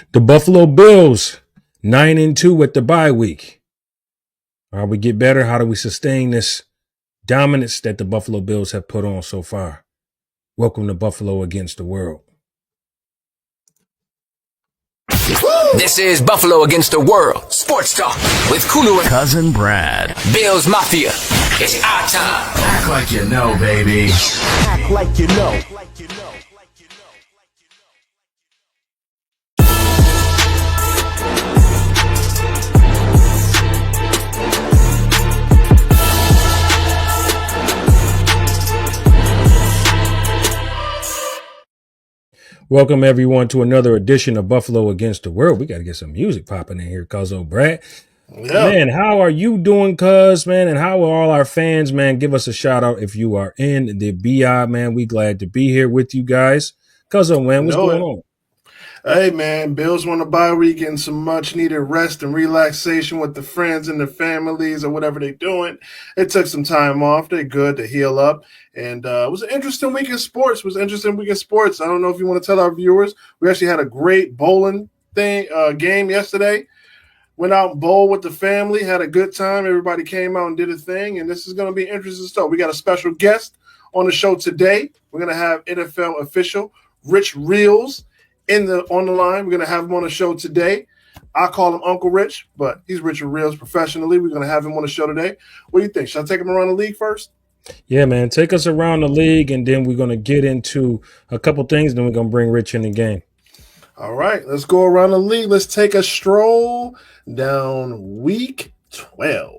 The Buffalo Bills, 9-2 at the bye week. How we get better? How do we sustain this dominance that the Buffalo Bills have put on so far? Welcome to Buffalo Against the World. This is Buffalo Against the World Sports Talk with Kulu and Cousin Brad. Bills Mafia. It's our time. Act like you know, baby. Act like you know. Welcome, everyone, to another edition of Buffalo Against the World. We got to get some music popping in here, Cuzzo Brad. Yeah. Man, how are you doing, cuz, man? And how are all our fans, man? Give us a shout out if you are in the BI, man. We glad to be here with you guys. Cuzzo, man, what's going on? Hey, man, Bills won a bye week and some much-needed rest and relaxation with the friends and their families or whatever they're doing. It took some time off. They're good to heal up. And it was an interesting week in sports. I don't know if you want to tell our viewers. We actually had a great bowling game yesterday. Went out and bowled with the family, had a good time. Everybody came out and did a thing, and this is going to be interesting stuff. We got a special guest on the show today. We're going to have NFL official Rich Reels on the line. We're going to have him on the show today. I call him Uncle Rich, but he's Richard Reels professionally. We're going to have him on the show today. What do you think? Should I take him around the league first? Yeah, man. Take us around the league, and then we're going to get into a couple things, then we're going to bring Rich in the game. All right, let's go around the league. Let's take a stroll down week 12.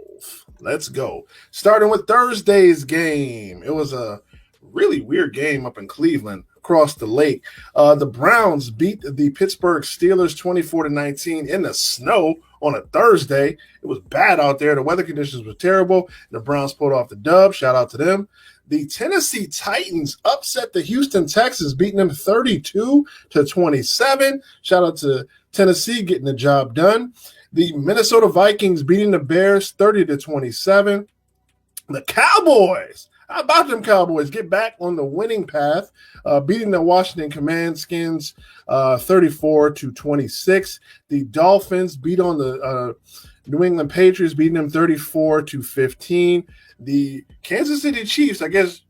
Let's go. Starting with Thursday's game. It was a really weird game up in Cleveland across the lake. The Browns beat the Pittsburgh Steelers 24-19 in the snow on a Thursday. It was bad out there. The weather conditions were terrible. And the Browns pulled off the dub. Shout out to them. The Tennessee Titans upset the Houston Texans, beating them 32-27. Shout out to Tennessee getting the job done. The Minnesota Vikings beating the Bears 30-27. The Cowboys, how about them Cowboys? Get back on the winning path, beating the Washington Commandskins 34-26. The Dolphins beat on the New England Patriots, beating them 34-15. The Kansas City Chiefs, I guess,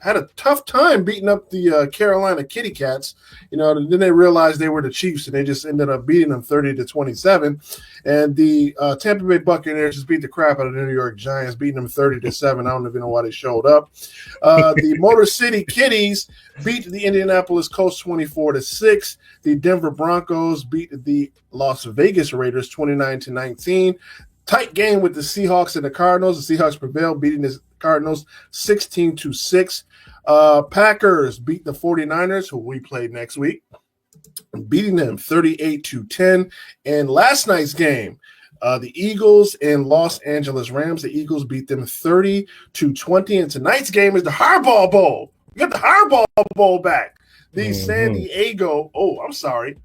had a tough time beating up the Carolina Kitty Cats. Then they realized they were the Chiefs, and they just ended up beating them 30-27. And the Tampa Bay Buccaneers just beat the crap out of the New York Giants, beating them 30-7. I don't even know why they showed up. The Motor City Kitties beat the Indianapolis Colts 24-6. The Denver Broncos beat the Las Vegas Raiders 29-19. Tight game with the Seahawks and the Cardinals. The Seahawks prevailed, beating the Cardinals 16-6. Packers beat the 49ers, who we play next week, beating them 38-10. And last night's game, the Eagles and Los Angeles Rams. The Eagles beat them 30-20. And tonight's game is the Harbaugh Bowl. We got the Harbaugh Bowl back. The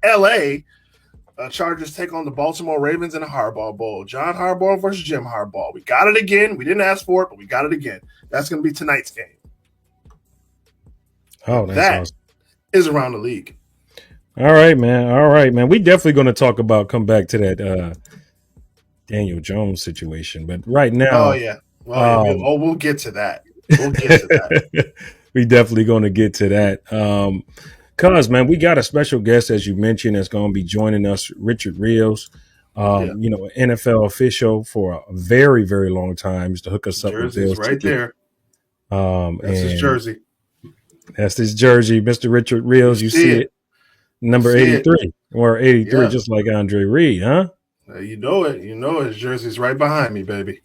L.A. Chargers take on the Baltimore Ravens in a Harbaugh Bowl. John Harbaugh versus Jim Harbaugh. We got it again. We didn't ask for it, but we got it again. That's going to be tonight's game. Oh, that's that awesome. Is around the league. All right, man. We definitely going to come back to that Daniel Jones situation. But right now. Oh, yeah. We'll get to that. We definitely going to get to that. Cuz, man, we got a special guest, as you mentioned, that's going to be joining us, Richard Reels, NFL official for a very, very long time. Used to hook us up with Bills right ticket. There. That's his jersey. That's his jersey, Mr. Richard Reels. You see it. Number 83 or 83, just like Andre Reed, huh? You know it. His jersey's right behind me, baby.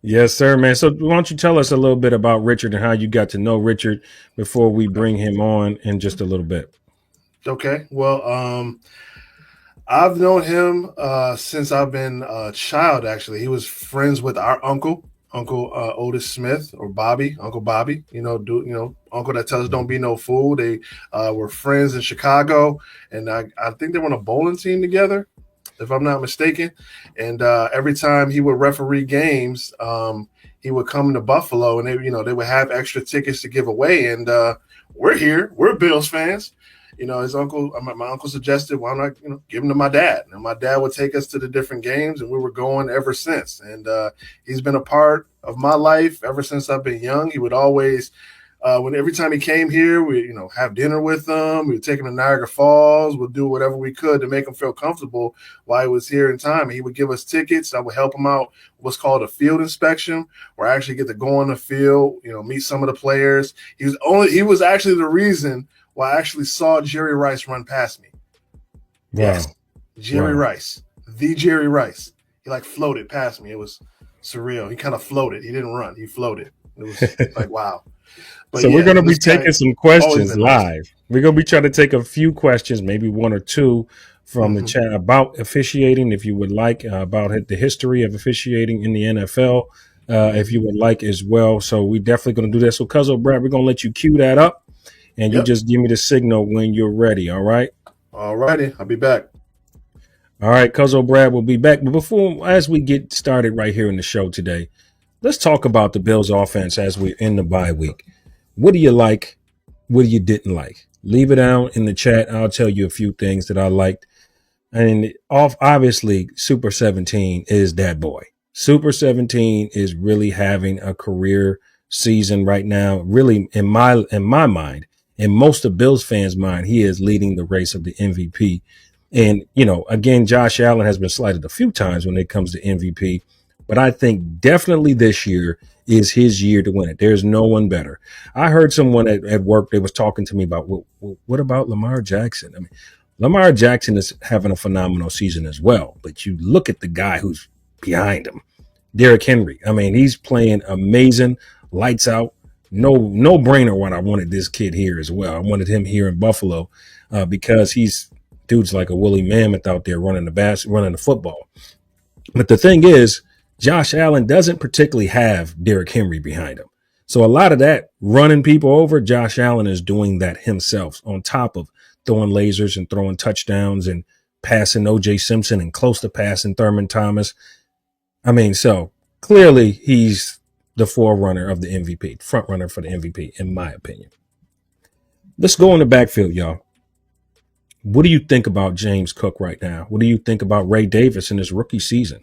Yes, sir, man. So why don't you tell us a little bit about Richard and how you got to know Richard before we bring him on in just a little bit. Okay. Well, I've known him since I've been a child, actually. He was friends with our Uncle Otis Smith, or Bobby, Uncle Bobby, uncle that tells us don't be no fool. They were friends in Chicago, and I think they were on a bowling team together, if I'm not mistaken. And every time he would referee games, he would come to Buffalo, and they would have extra tickets to give away. And we're here. We're Bills fans. his uncle, my uncle suggested, why not, give him to my dad. And my dad would take us to the different games, and we were going ever since. And he's been a part of my life ever since I've been young. He would always, every time he came here, we, have dinner with him. We would take him to Niagara Falls. We'd do whatever we could to make him feel comfortable while he was here in time. And he would give us tickets. I would help him out what's called a field inspection, where I actually get to go on the field, meet some of the players. He was actually the reason why I actually saw Jerry Rice run past me. Wow. Yes, Jerry Rice, the Jerry Rice. He floated past me. It was surreal. He kind of floated. He didn't run. He floated. It was like, wow. But so we're going to be taking some questions live. We're going to be trying to take a few questions, maybe one or two from the chat about officiating, if you would like, about the history of officiating in the NFL, if you would like as well. So we're definitely going to do that. So, Cuzzo Brad, we're going to let you cue that up, and you just give me the signal when you're ready, all right? All righty. I'll be back. All right, Cuzzo Brad will be back. But as we get started right here in the show today, let's talk about the Bills offense as we're in the bye week. What do you like? What do you didn't like? Leave it down in the chat. I'll tell you a few things that I liked. And obviously, Super 17 is that boy. Super 17 is really having a career season right now. Really, in my mind, in most of Bills fans' mind, he is leading the race of the MVP. And, again, Josh Allen has been slighted a few times when it comes to MVP. But I think definitely this year is his year to win it. There's no one better. I heard someone at work, they was talking to me about, well, what about Lamar Jackson? I mean, Lamar Jackson is having a phenomenal season as well. But you look at the guy who's behind him, Derrick Henry. I mean, he's playing amazing, lights out. No brainer when I wanted this kid here as well. I wanted him here in Buffalo because dude's like a woolly mammoth out there running the football. But the thing is, Josh Allen doesn't particularly have Derrick Henry behind him. So a lot of that running people over, Josh Allen is doing that himself on top of throwing lasers and throwing touchdowns and passing O.J. Simpson and close to passing Thurman Thomas. I mean, so clearly he's the forerunner of the MVP, front runner for the MVP, in my opinion. Let's go in the backfield, y'all. What do you think about James Cook right now? What do you think about Ray Davis in his rookie season?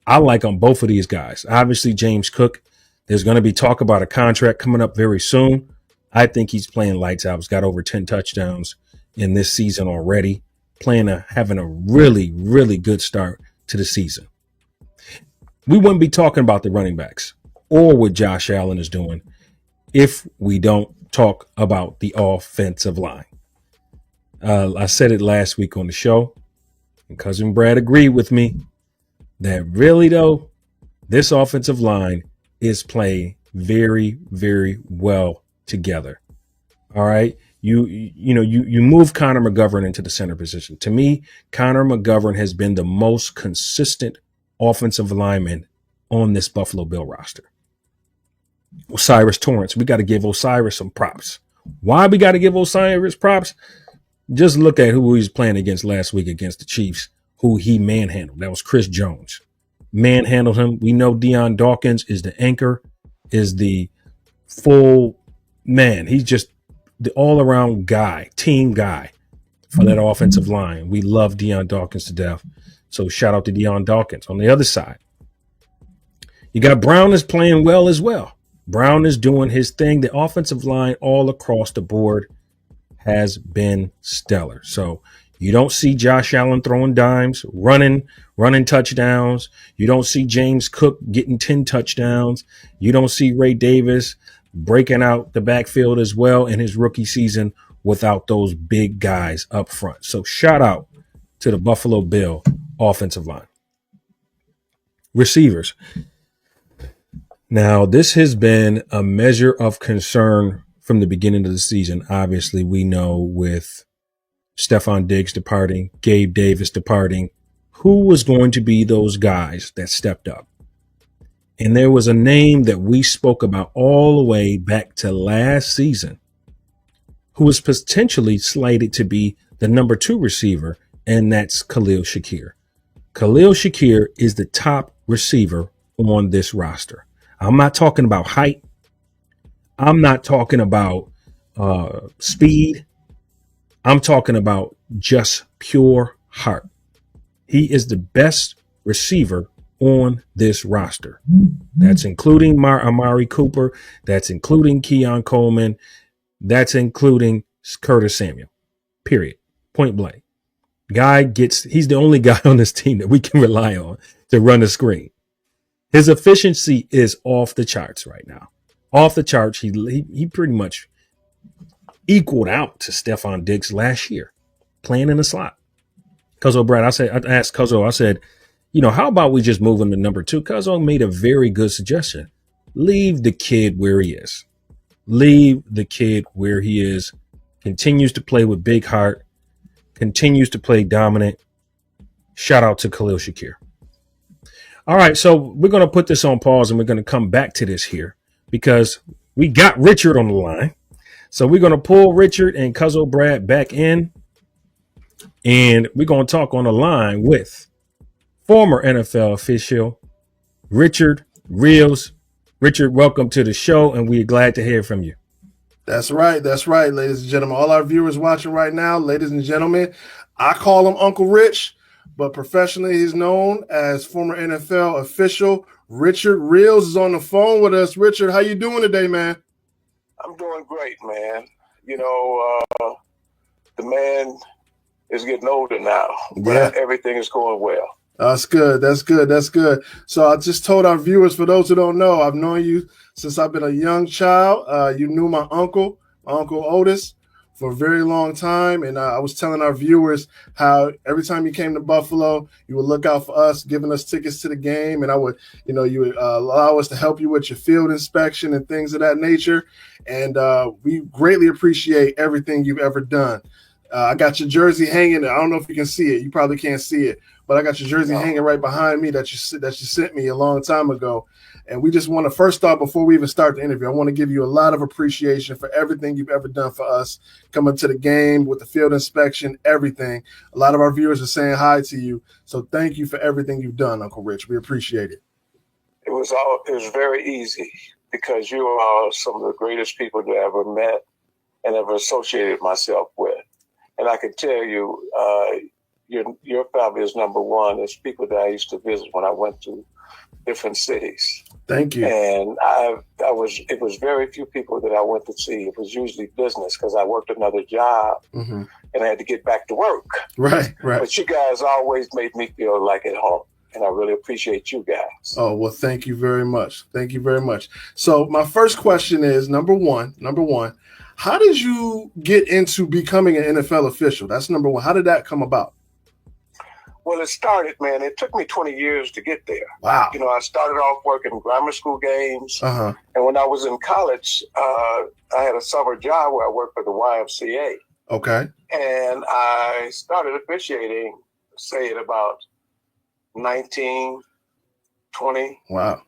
I like on both of these guys. Obviously, James Cook, there's going to be talk about a contract coming up very soon. I think he's playing lights out. He's got over 10 touchdowns in this season already, having a really, really good start to the season. We wouldn't be talking about the running backs or what Josh Allen is doing if we don't talk about the offensive line. I said it last week on the show, and Cousin Brad agreed with me that really, though, this offensive line is playing very, very well together. All right. You move Connor McGovern into the center position. To me, Connor McGovern has been the most consistent offensive lineman on this Buffalo Bill roster. O'Cyrus Torrence, we got to give O'Cyrus some props. Why we got to give O'Cyrus props? Just look at who he was playing against last week against the Chiefs, who he manhandled. That was Chris Jones. Manhandled him. We know Deion Dawkins is the anchor, is the full man. He's just the all-around guy, team guy for that offensive line. We love Deion Dawkins to death. So shout out to Deion Dawkins. On the other side, you got Brown is playing well as well. Brown is doing his thing. The offensive line all across the board has been stellar. So you don't see Josh Allen throwing dimes, running touchdowns. You don't see James Cook getting 10 touchdowns. You don't see Ray Davis breaking out the backfield as well in his rookie season without those big guys up front. So shout out to the Buffalo Bill offensive line. Receivers. Now, this has been a measure of concern from the beginning of the season. Obviously, we know with Stephon Diggs departing, Gabe Davis departing, who was going to be those guys that stepped up? And there was a name that we spoke about all the way back to last season who was potentially slated to be the number 2 receiver, and that's Khalil Shakir. Khalil Shakir is the top receiver on this roster. I'm not talking about height. I'm not talking about speed. I'm talking about just pure heart. He is the best receiver on this roster. That's including Amari Cooper. That's including Keon Coleman. That's including Curtis Samuel. Period. Point blank. He's the only guy on this team that we can rely on to run the screen. His efficiency is off the charts right now. Off the charts. He pretty much equaled out to Stephon Diggs last year, playing in the slot. Cuzzo Brad, I asked Cuzzo, I said, how about we just move him to number 2? Cuzzo made a very good suggestion. Leave the kid where he is. Leave the kid where he is. Continues to play with big heart. Continues to play dominant. Shout out to Khalil Shakir. All right, so we're going to put this on pause and we're going to come back to this here because we got Richard on the line. So we're going to pull Richard and Cuzzo Brad back in, and we're going to talk on the line with former NFL official Richard Reels. Richard, welcome to the show, and we're glad to hear from you. That's right, ladies and gentlemen. All our viewers watching right now, ladies and gentlemen, I call him Uncle Rich, but professionally he's known as former NFL official Richard Reels is on the phone with us. Richard, how you doing today, man? I'm doing great, man. The man is getting older now, but everything is going well. That's good. So I just told our viewers, for those who don't know, I've known you since I've been a young child. You knew my uncle Otis, for a very long time. And I was telling our viewers how every time you came to Buffalo, you would look out for us, giving us tickets to the game. And I would, you would allow us to help you with your field inspection and things of that nature. And we greatly appreciate everything you've ever done. I got your jersey hanging. I don't know if you can see it. You probably can't see it, but I got your jersey hanging right behind me that you sent me a long time ago. And we just want to first off, before we even start the interview, I want to give you a lot of appreciation for everything you've ever done for us, coming to the game with the field inspection, everything. A lot of our viewers are saying hi to you. So thank you for everything you've done, Uncle Rich. We appreciate it. It was very easy because you are some of the greatest people that I ever met and ever associated myself with. And I can tell you, your family is number one. It's people that I used to visit when I went to different cities. Thank you. And it was very few people that I went to see. It was usually business because I worked another job and I had to get back to work. Right. But you guys always made me feel like at home. And I really appreciate you guys. Oh, well, thank you very much. So my first question is, number one, how did you get into becoming an NFL official? That's number one. How did that come about? Well, it started, man. It took me 20 years to get there. Wow. I started off working grammar school games. Uh-huh. And when I was in college, I had a summer job where I worked for the YMCA. Okay. And I started officiating, say, at about 19, 20. Wow.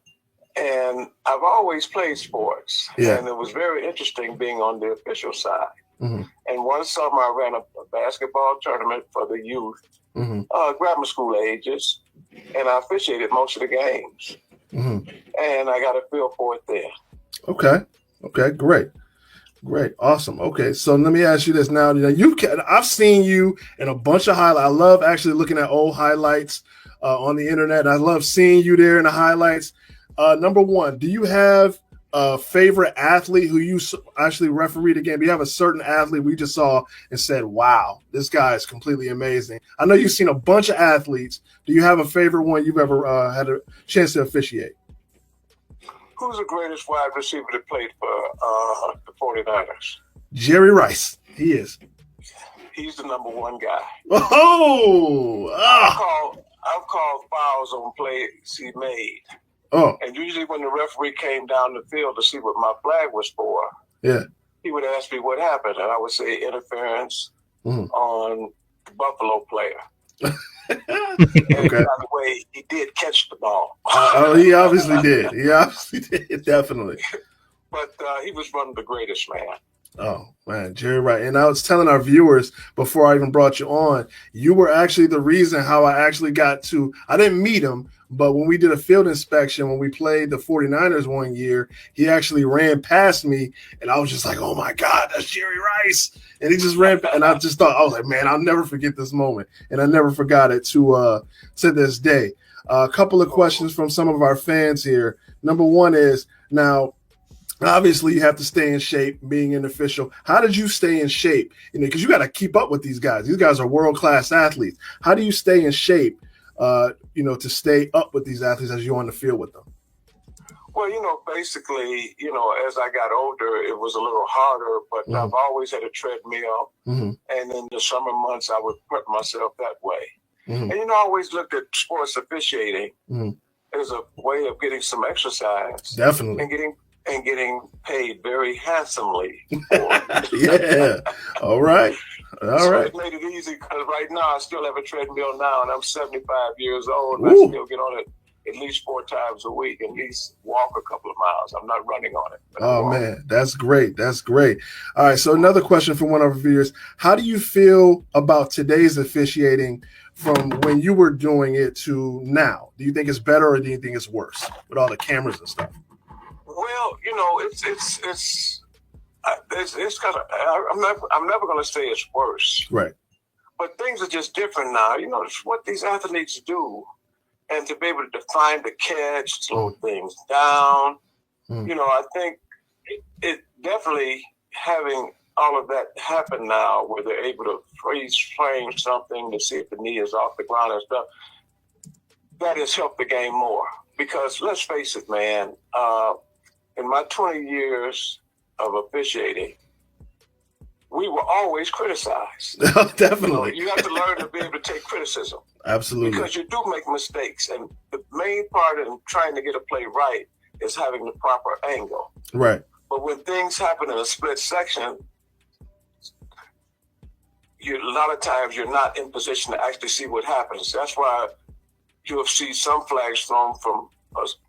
And I've always played sports. Yeah. And it was very interesting being on the official side. Mm-hmm. And one summer I ran a basketball tournament for the youth, grammar school ages, and I officiated most of the games. Mm-hmm. And I got a feel for it there. Okay, great. Awesome. Okay, so let me ask you this now. I've seen you in a bunch of highlights. I love actually looking at old highlights on the internet. I love seeing you there in the highlights. Number one, do you have a favorite athlete who you actually refereed a game? Do you have a certain athlete we just saw and said, wow, this guy is completely amazing? I know you've seen a bunch of athletes. Do you have a favorite one you've ever had a chance to officiate? Who's the greatest wide receiver that played for the 49ers? Jerry Rice. He is. He's the number one guy. I've called fouls on plays he made. Oh. And usually when the referee came down the field to see what my flag was for, he would ask me what happened, and I would say interference on the Buffalo player. And by the way, he did catch the ball. He obviously did. Definitely. But he was one of the greatest, man. Oh man, Jerry Rice. And I was telling our viewers before I even brought you on, you were actually the reason how I actually got to, I didn't meet him, but when we did a field inspection, when we played the 49ers one year, he actually ran past me and I was just like, oh my God, that's Jerry Rice. And he just ran, and I just thought, I was like, man, I'll never forget this moment. And I never forgot it to this day. A couple of questions from some of our fans here. Number one is, now, obviously, you have to stay in shape being an official. How did you stay in shape? Because you got to keep up with these guys. These guys are world-class athletes. How do you stay in shape, to stay up with these athletes as you're on the field with them? Well, basically, as I got older, it was a little harder, but I've always had a treadmill. And in the summer months, I would prep myself that way. And, I always looked at sports officiating as a way of getting some exercise. Definitely. And getting paid very handsomely. Yeah. All right. It made it easy because right now I still have a treadmill now, and I'm 75 years old, and I still get on it at least 4 times a week, at least walk a couple of miles. I'm not running on it. Oh, man, that's great. That's great. All right, so another question from one of our viewers. How do you feel about today's officiating from when you were doing it to now? Do you think it's better or do you think it's worse with all the cameras and stuff? Well, it's kind of. I'm never going to say it's worse. Right. But things are just different now. It's what these athletes do, and to be able to define the catch, slow things down. I think it definitely having all of that happen now, where they're able to freeze frame something to see if the knee is off the ground and stuff. That has helped the game more because let's face it, man. In my 20 years of officiating, we were always criticized. Definitely. You have to learn to be able to take criticism. Absolutely. Because you do make mistakes. And the main part in trying to get a play right is having the proper angle. Right. But when things happen in a split section, a lot of times you're not in position to actually see what happens. That's why you'll see some flags thrown from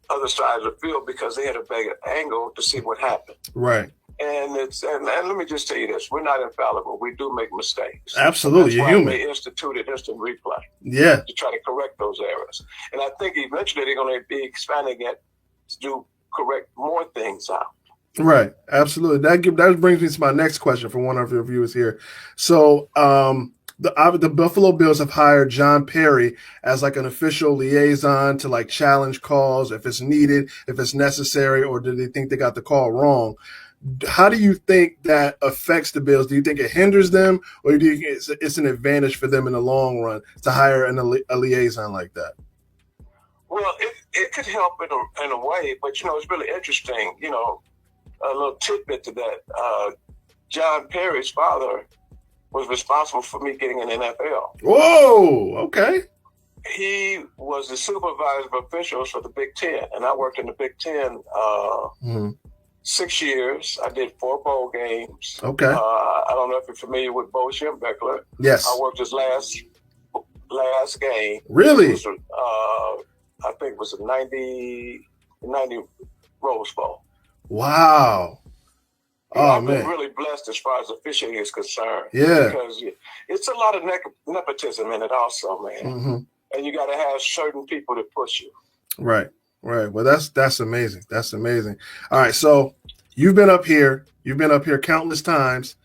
other sides of the field because they had a better angle to see what happened. Right. And let me just tell you this: we're not infallible. We do make mistakes. Absolutely, you're human. They instituted instant replay. Yeah. To try to correct those errors, and I think eventually they're going to be expanding it to correct more things out. Right. Absolutely. That brings me to my next question from one of your viewers here. So, the Buffalo Bills have hired John Perry as like an official liaison to like challenge calls if it's needed, if it's necessary, or do they think they got the call wrong? How do you think that affects the Bills? Do you think it hinders them, or do you think it's an advantage for them in the long run to hire a liaison like that? Well, it could help in a way, but it's really interesting. A little tidbit to that. John Perry's father was responsible for me getting an NFL. Whoa, okay. He was the supervisor of officials for the Big Ten, and I worked in the Big Ten 6 years. I did 4 bowl games. Okay. I don't know if you're familiar with Bo Schembechler. Yes. I worked his last game. Really? I think it was a 90 Rose Bowl. Wow. I've been really blessed as far as officiating is concerned. Yeah. Because it's a lot of nepotism in it also, man. And you got to have certain people to push you. Right. Well, that's amazing. That's amazing. All right. So you've been up here. You've been up here countless times.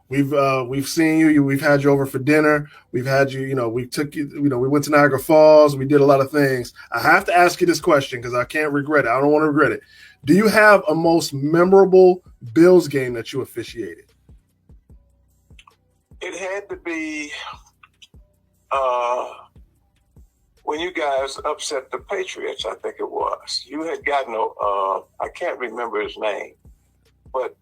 We've seen you. We've had you over for dinner. We've had you. We took you. We went to Niagara Falls. We did a lot of things. I have to ask you this question because I can't regret it. I don't want to regret it. Do you have a most memorable Bills game that you officiated? It had to be when you guys upset the Patriots. I think it was. You had gotten I can't remember his name, but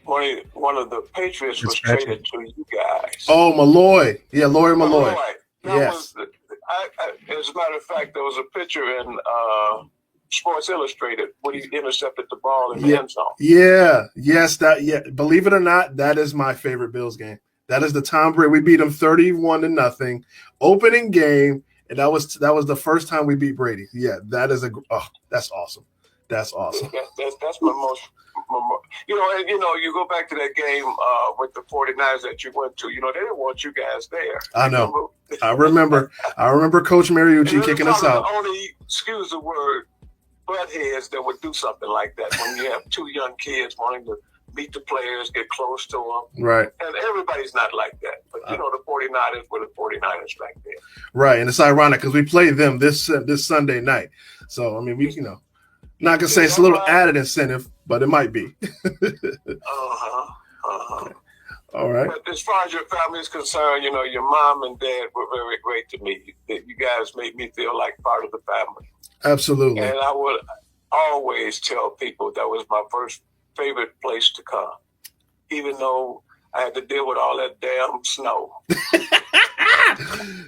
one of the Patriots was traded to you guys. Oh, Malloy. Yeah, Lawyer Malloy. Yes. As a matter of fact, there was a picture in Sports Illustrated when he intercepted the ball in the end zone. Yeah. Yes. Believe it or not, that is my favorite Bills game. That is the Tom Brady. We beat them 31-0 opening game, and that was the first time we beat Brady. Yeah, that's awesome. That's awesome. That's my most you go back to that game with the 49ers that you went to. They didn't want you guys there. I know. I remember Coach Mariucci kicking us out. Only, excuse the word, buttheads that would do something like that when you have two young kids wanting to meet the players, get close to them. Right. And everybody's not like that. But, the 49ers were the 49ers back then. Right. And it's ironic because we played them this Sunday night. So, I mean, we, not going to say it's a little added incentive, but it might be. All right. But as far as your family is concerned, your mom and dad were very great to me. You guys made me feel like part of the family. Absolutely. And I would always tell people that was my first favorite place to come, even though I had to deal with all that damn snow.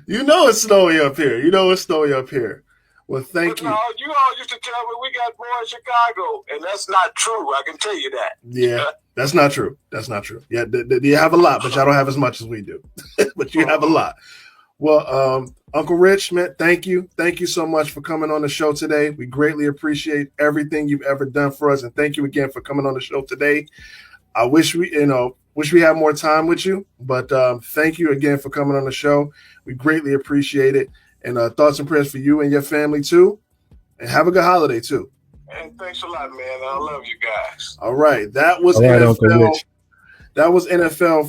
It's snowy up here. Well, thank you. You all used to tell me we got more in Chicago, and that's not true. I can tell you that. Yeah, that's not true. Yeah, you have a lot, but y'all don't have as much as we do. But you have a lot. Well, Uncle Rich, man, thank you. Thank you so much for coming on the show today. We greatly appreciate everything you've ever done for us, and thank you again for coming on the show today. I wish we had more time with you, but thank you again for coming on the show. We greatly appreciate it. And thoughts and prayers for you and your family, too. And have a good holiday, too. And thanks a lot, man. I love you guys. All right. That was NFL,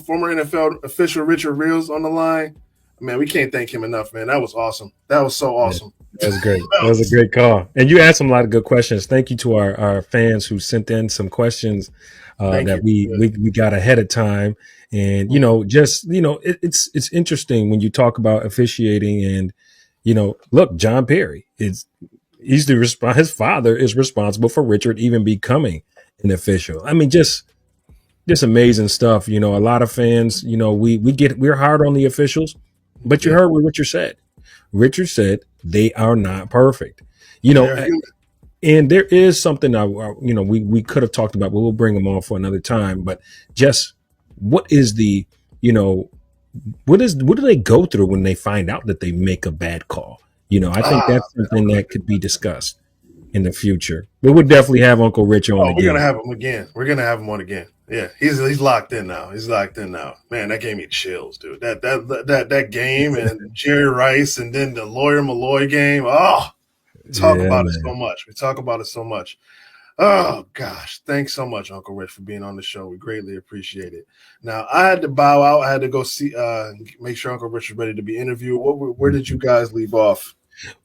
former NFL official Richard Reels on the line. Man, we can't thank him enough, man. That was awesome. That was so awesome. That was great. That was a great call. And you asked some a lot of good questions. Thank you to our fans who sent in some questions that we got ahead of time. And, it's interesting when you talk about officiating and, look, John Perry his father is responsible for Richard even becoming an official. I mean, just amazing stuff. A lot of fans, we're hard on the officials, but you heard what Richard said. Richard said they are not perfect, and there is something we could have talked about, but we'll bring them on for another time. But just what is the, what do they go through when they find out that they make a bad call? I think that's something that could be discussed in the future. But we'll definitely have Uncle Rich on again. We're gonna have him again. We're gonna have him on again. Yeah, he's locked in now. Man, that gave me chills, dude. That game and Jerry Rice and then the Lawyer Malloy game. Oh, we talk about it so much. Oh gosh, thanks so much, Uncle Rich, for being on the show. We greatly appreciate it. Now I had to bow out. I had to go see, make sure Uncle Rich was ready to be interviewed. Where did you guys leave off?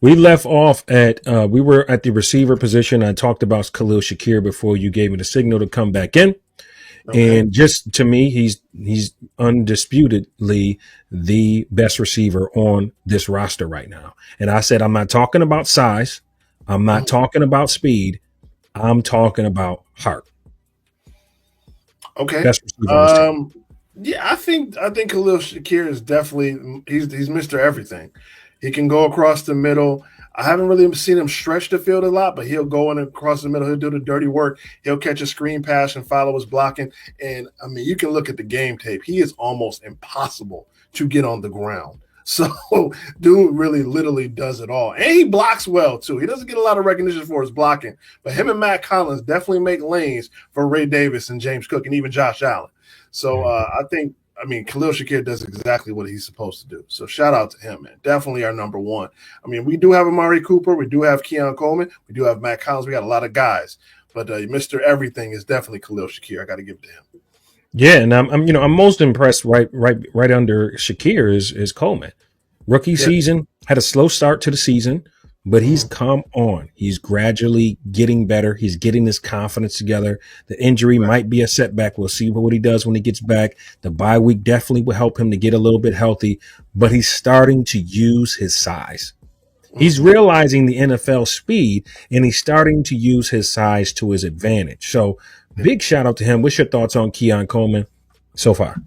We left off at we were at the receiver position. I talked about Khalil Shakir before you gave me the signal to come back in. Okay. And just to me, he's undisputedly the best receiver on this roster right now. And I said, I'm not talking about size. I'm not talking about speed. I'm talking about heart. Okay. Yeah, I think Khalil Shakir is definitely he's Mr. Everything. He can go across the middle. I haven't really seen him stretch the field a lot, but he'll go in across the middle. He'll do the dirty work. He'll catch a screen pass and follow his blocking. And, I mean, you can look at the game tape. He is almost impossible to get on the ground. So, dude really literally does it all. And he blocks well, too. He doesn't get a lot of recognition for his blocking. But him and Matt Collins definitely make lanes for Ray Davis and James Cook and even Josh Allen. So, Khalil Shakir does exactly what he's supposed to do. So shout out to him, man. Definitely our number one. I mean, we do have Amari Cooper. We do have Keon Coleman. We do have Matt Collins. We got a lot of guys. But Mr. Everything is definitely Khalil Shakir. I got to give it to him. Yeah, and I'm most impressed right under Shakir is Coleman. Rookie season, had a slow start to the season, but he's come on. He's gradually getting better. He's getting his confidence together. The injury might be a setback. We'll see what he does when he gets back. The bye week definitely will help him to get a little bit healthy, but he's starting to use his size. He's realizing the NFL speed, and he's starting to use his size to his advantage. So big shout out to him. What's your thoughts on Keon Coleman so far?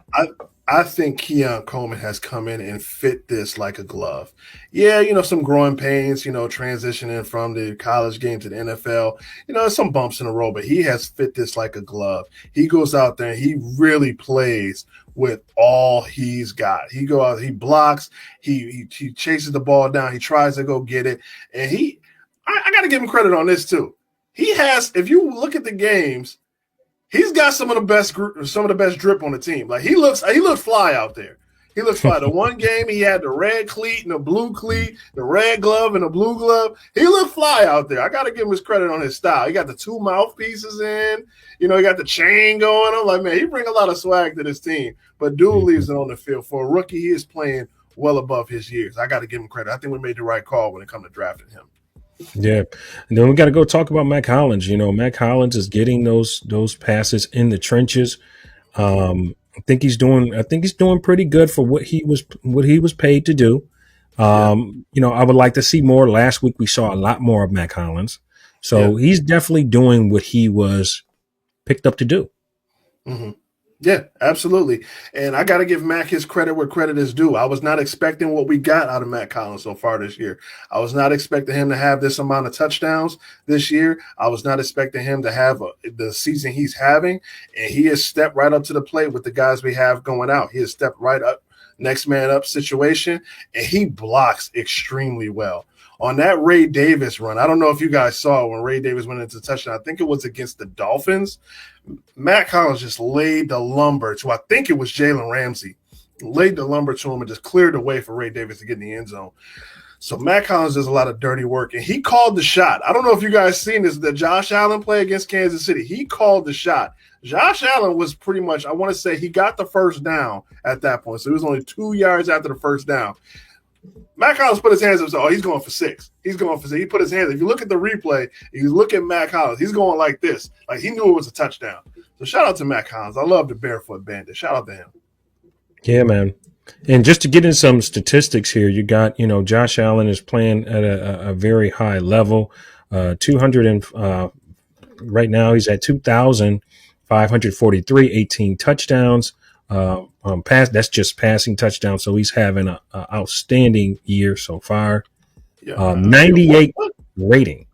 I think Keon Coleman has come in and fit this like a glove. Yeah, some growing pains, transitioning from the college game to the NFL. Some bumps in the road, but he has fit this like a glove. He goes out there and he really plays with all he's got. He go out, he blocks, he chases the ball down, he tries to go get it. And I got to give him credit on this too. He has, if you look at the games, he's got some of the best drip on the team. Like he looks fly out there. He looks fly. The one game he had the red cleat and the blue cleat, the red glove and the blue glove. He looked fly out there. I got to give him his credit on his style. He got the 2 mouthpieces in. He got the chain going. I'm like, man, he bring a lot of swag to this team. But dude leaves it on the field. For a rookie, he is playing well above his years. I got to give him credit. I think we made the right call when it comes to drafting him. Yeah. And then we got to go talk about Mack Hollins. Mack Hollins is getting those passes in the trenches. I think he's doing pretty good for what he was paid to do. I would like to see more. Last week we saw a lot more of Mack Hollins. So he's definitely doing what he was picked up to do. Mm-hmm. Yeah, absolutely. And I got to give Mack his credit where credit is due. I was not expecting what we got out of Mack Hollins so far this year. I was not expecting him to have this amount of touchdowns this year. I was not expecting him to have the season he's having. And he has stepped right up to the plate with the guys we have going out. He has stepped right up, next man up situation, and he blocks extremely well. On that Ray Davis run, I don't know if you guys saw when Ray Davis went into touchdown. I think it was against the Dolphins. Mack Hollins just laid the lumber to, I think it was Jalen Ramsey, laid the lumber to him and just cleared the way for Ray Davis to get in the end zone. So Mack Hollins does a lot of dirty work, and he called the shot. I don't know if you guys seen this, the Josh Allen play against Kansas City. He called the shot. Josh Allen was pretty much, I want to say he got the first down at that point. So he was only 2 yards after the first down. Mack Hollins put his hands up and said, oh, he's going for 6. He's going for 6. He put his hands. If you look at the replay, you look at Mack Hollins, he's going like this. Like he knew it was a touchdown. So shout out to Mack Hollins. I love the Barefoot Bandit. Shout out to him. Yeah, man. And just to get in some statistics here, you got, Josh Allen is playing at a very high level. 200 and right now he's at 2,543, 18 touchdowns. That's just passing touchdowns. So he's having an outstanding year so far. 98 rating.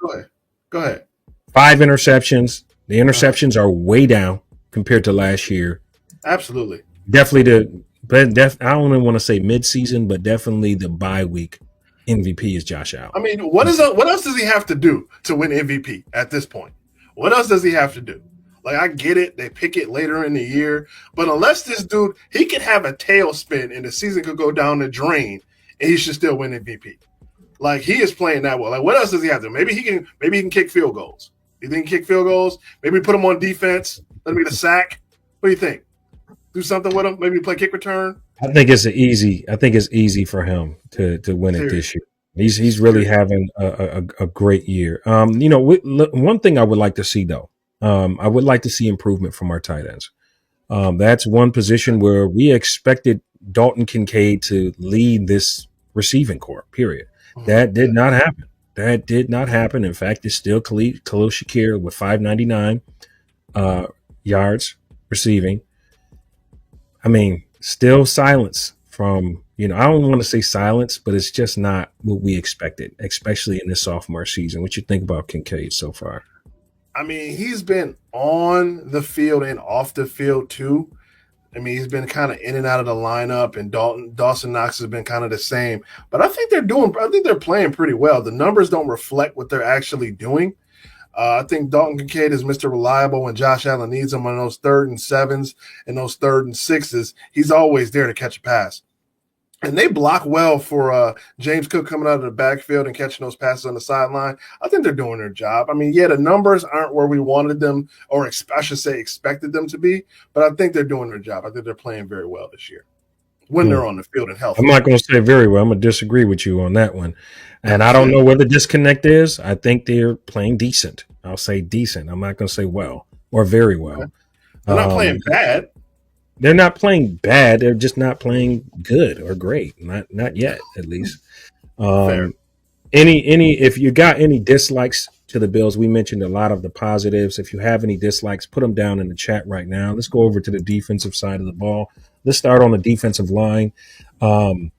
Go ahead. 5 interceptions. The interceptions are way down compared to last year. Absolutely. Definitely I don't even want to say midseason, but definitely the bye week MVP is Josh Allen. I mean, what else does he have to do to win MVP at this point? What else does he have to do? Like, I get it. They pick it later in the year. But unless this dude, he could have a tailspin and the season could go down the drain and he should still win MVP. Like, he is playing that well. Like, what else does he have to do? Maybe he can kick field goals. You think he can kick field goals? Maybe put him on defense. Let him get a sack. What do you think? Do something with him? Maybe play kick return? I think it's easy for him to win it this year. He's really having a great year. One thing I would like to see though, I would like to see improvement from our tight ends. That's one position where we expected Dalton Kincaid to lead this receiving corps, period. That did not happen. In fact, it's still Khalil Shakir with 599 yards receiving. I mean, still silence from, I don't want to say silence, but it's just not what we expected, especially in this sophomore season. What you think about Kincaid so far? I mean, he's been on the field and off the field too. I mean, he's been kind of in and out of the lineup, and Dawson Knox has been kind of the same. But I think they're playing pretty well. The numbers don't reflect what they're actually doing. I think Dalton Kincaid is Mr. Reliable when Josh Allen needs him on those 3rd and 7s and those 3rd and 6s. He's always there to catch a pass. And they block well for James Cook coming out of the backfield and catching those passes on the sideline. I think they're doing their job. I mean, yeah, the numbers aren't where we wanted them, or I should say expected them to be, but I think they're doing their job. I think they're playing very well this year when they're on the field and healthy. I'm not going to say very well. I'm going to disagree with you on that one. And I don't know where the disconnect is. I think they're playing decent. I'll say decent. I'm not going to say well or very well. They're not playing bad. They're not playing bad. They're just not playing good or great. Not yet, at least. If you got any dislikes to the Bills, we mentioned a lot of the positives. If you have any dislikes, put them down in the chat right now. Let's go over to the defensive side of the ball. Let's start on the defensive line. I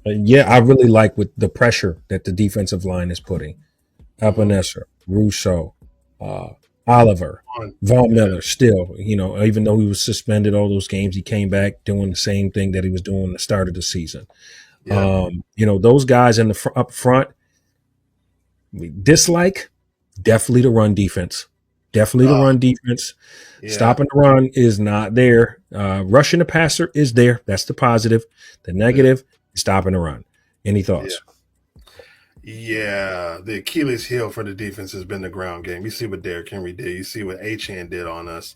really like with the pressure that the defensive line is putting. Ebenezer, Rousseau, Oliver, Von Miller, still, even though he was suspended all those games, he came back doing the same thing that he was doing at the start of the season. Yeah. Those guys up front, we dislike definitely the run defense. Definitely the run defense. Yeah. Stopping the run is not there. Rushing the passer is there. That's the positive. The negative is stopping the run. Any thoughts? Yeah, the Achilles heel for the defense has been the ground game. You see what Derrick Henry did. You see what Achane did on us.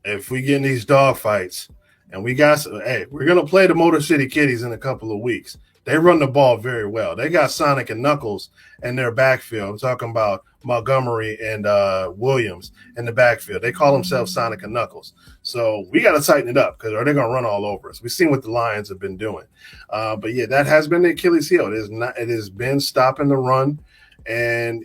If we get in these dog fights and we're going to play the Motor City Kitties in a couple of weeks. They run the ball very well. They got Sonic and Knuckles in their backfield. I'm talking about Montgomery and Williams in the backfield. They call themselves Sonic and Knuckles. So we got to tighten it up because they're going to run all over us. We've seen what the Lions have been doing. But yeah, that has been the Achilles heel. It has been stopping the run and,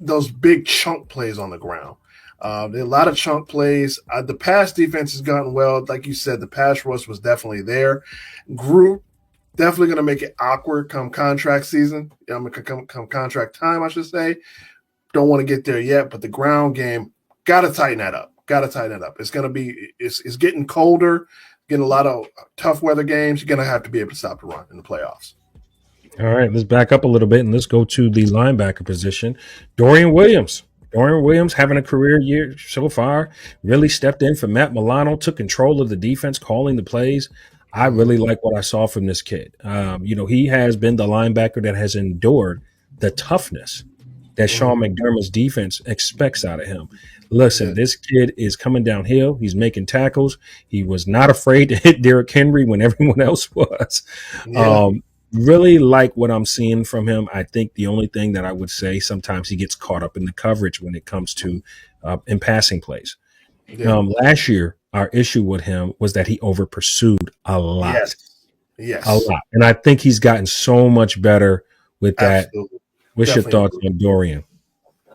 those big chunk plays on the ground. There are a lot of chunk plays. The pass defense has gotten well. Like you said, the pass rush was definitely there. Group definitely going to make it awkward come contract season. Come contract time, I should say. Don't want to get there yet, but the ground game, got to tighten that up. It's going to be – it's getting colder, getting a lot of tough weather games. You're going to have to be able to stop the run in the playoffs. All right, let's back up a little bit and let's go to the linebacker position. Dorian Williams having a career year so far, really stepped in for Matt Milano, took control of the defense, calling the plays. I really like what I saw from this kid. He has been the linebacker that has endured the toughness that Sean McDermott's defense expects out of him. Listen, this kid is coming downhill. He's making tackles. He was not afraid to hit Derrick Henry when everyone else was. Yeah. Really like what I'm seeing from him. I think the only thing that I would say, sometimes he gets caught up in the coverage when it comes to in passing plays. Yeah. Last year, our issue with him was that he over pursued a lot. Yes. A lot. And I think he's gotten so much better with that. Absolutely. What's your thoughts on Dorian?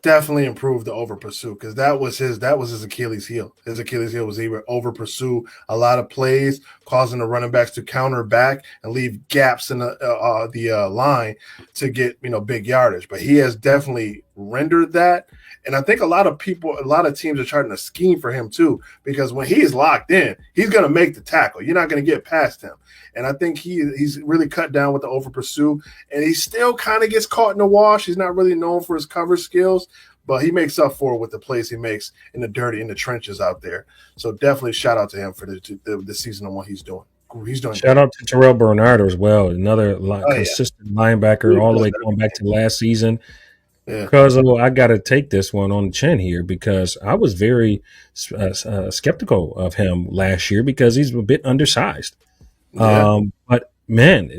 Definitely improved the over pursue because that was his Achilles heel. His Achilles heel was he would over pursue a lot of plays, causing the running backs to counter back and leave gaps in the line to get big yardage. But he has definitely rendered that. And I think a lot of teams are trying to scheme for him too, because when he's locked in, he's going to make the tackle. You're not going to get past him. And I think he's really cut down with the over pursue, and he still kind of gets caught in the wash. He's not really known for his cover skills, but he makes up for it with the plays he makes in the trenches out there. So definitely shout out to him for the season and what he's doing. He's doing. Shout out to Terrell Bernard as well, another consistent linebacker all the way going back to last season. Yeah. Because I got to take this one on the chin here because I was very skeptical of him last year because he's a bit undersized. Yeah. But man,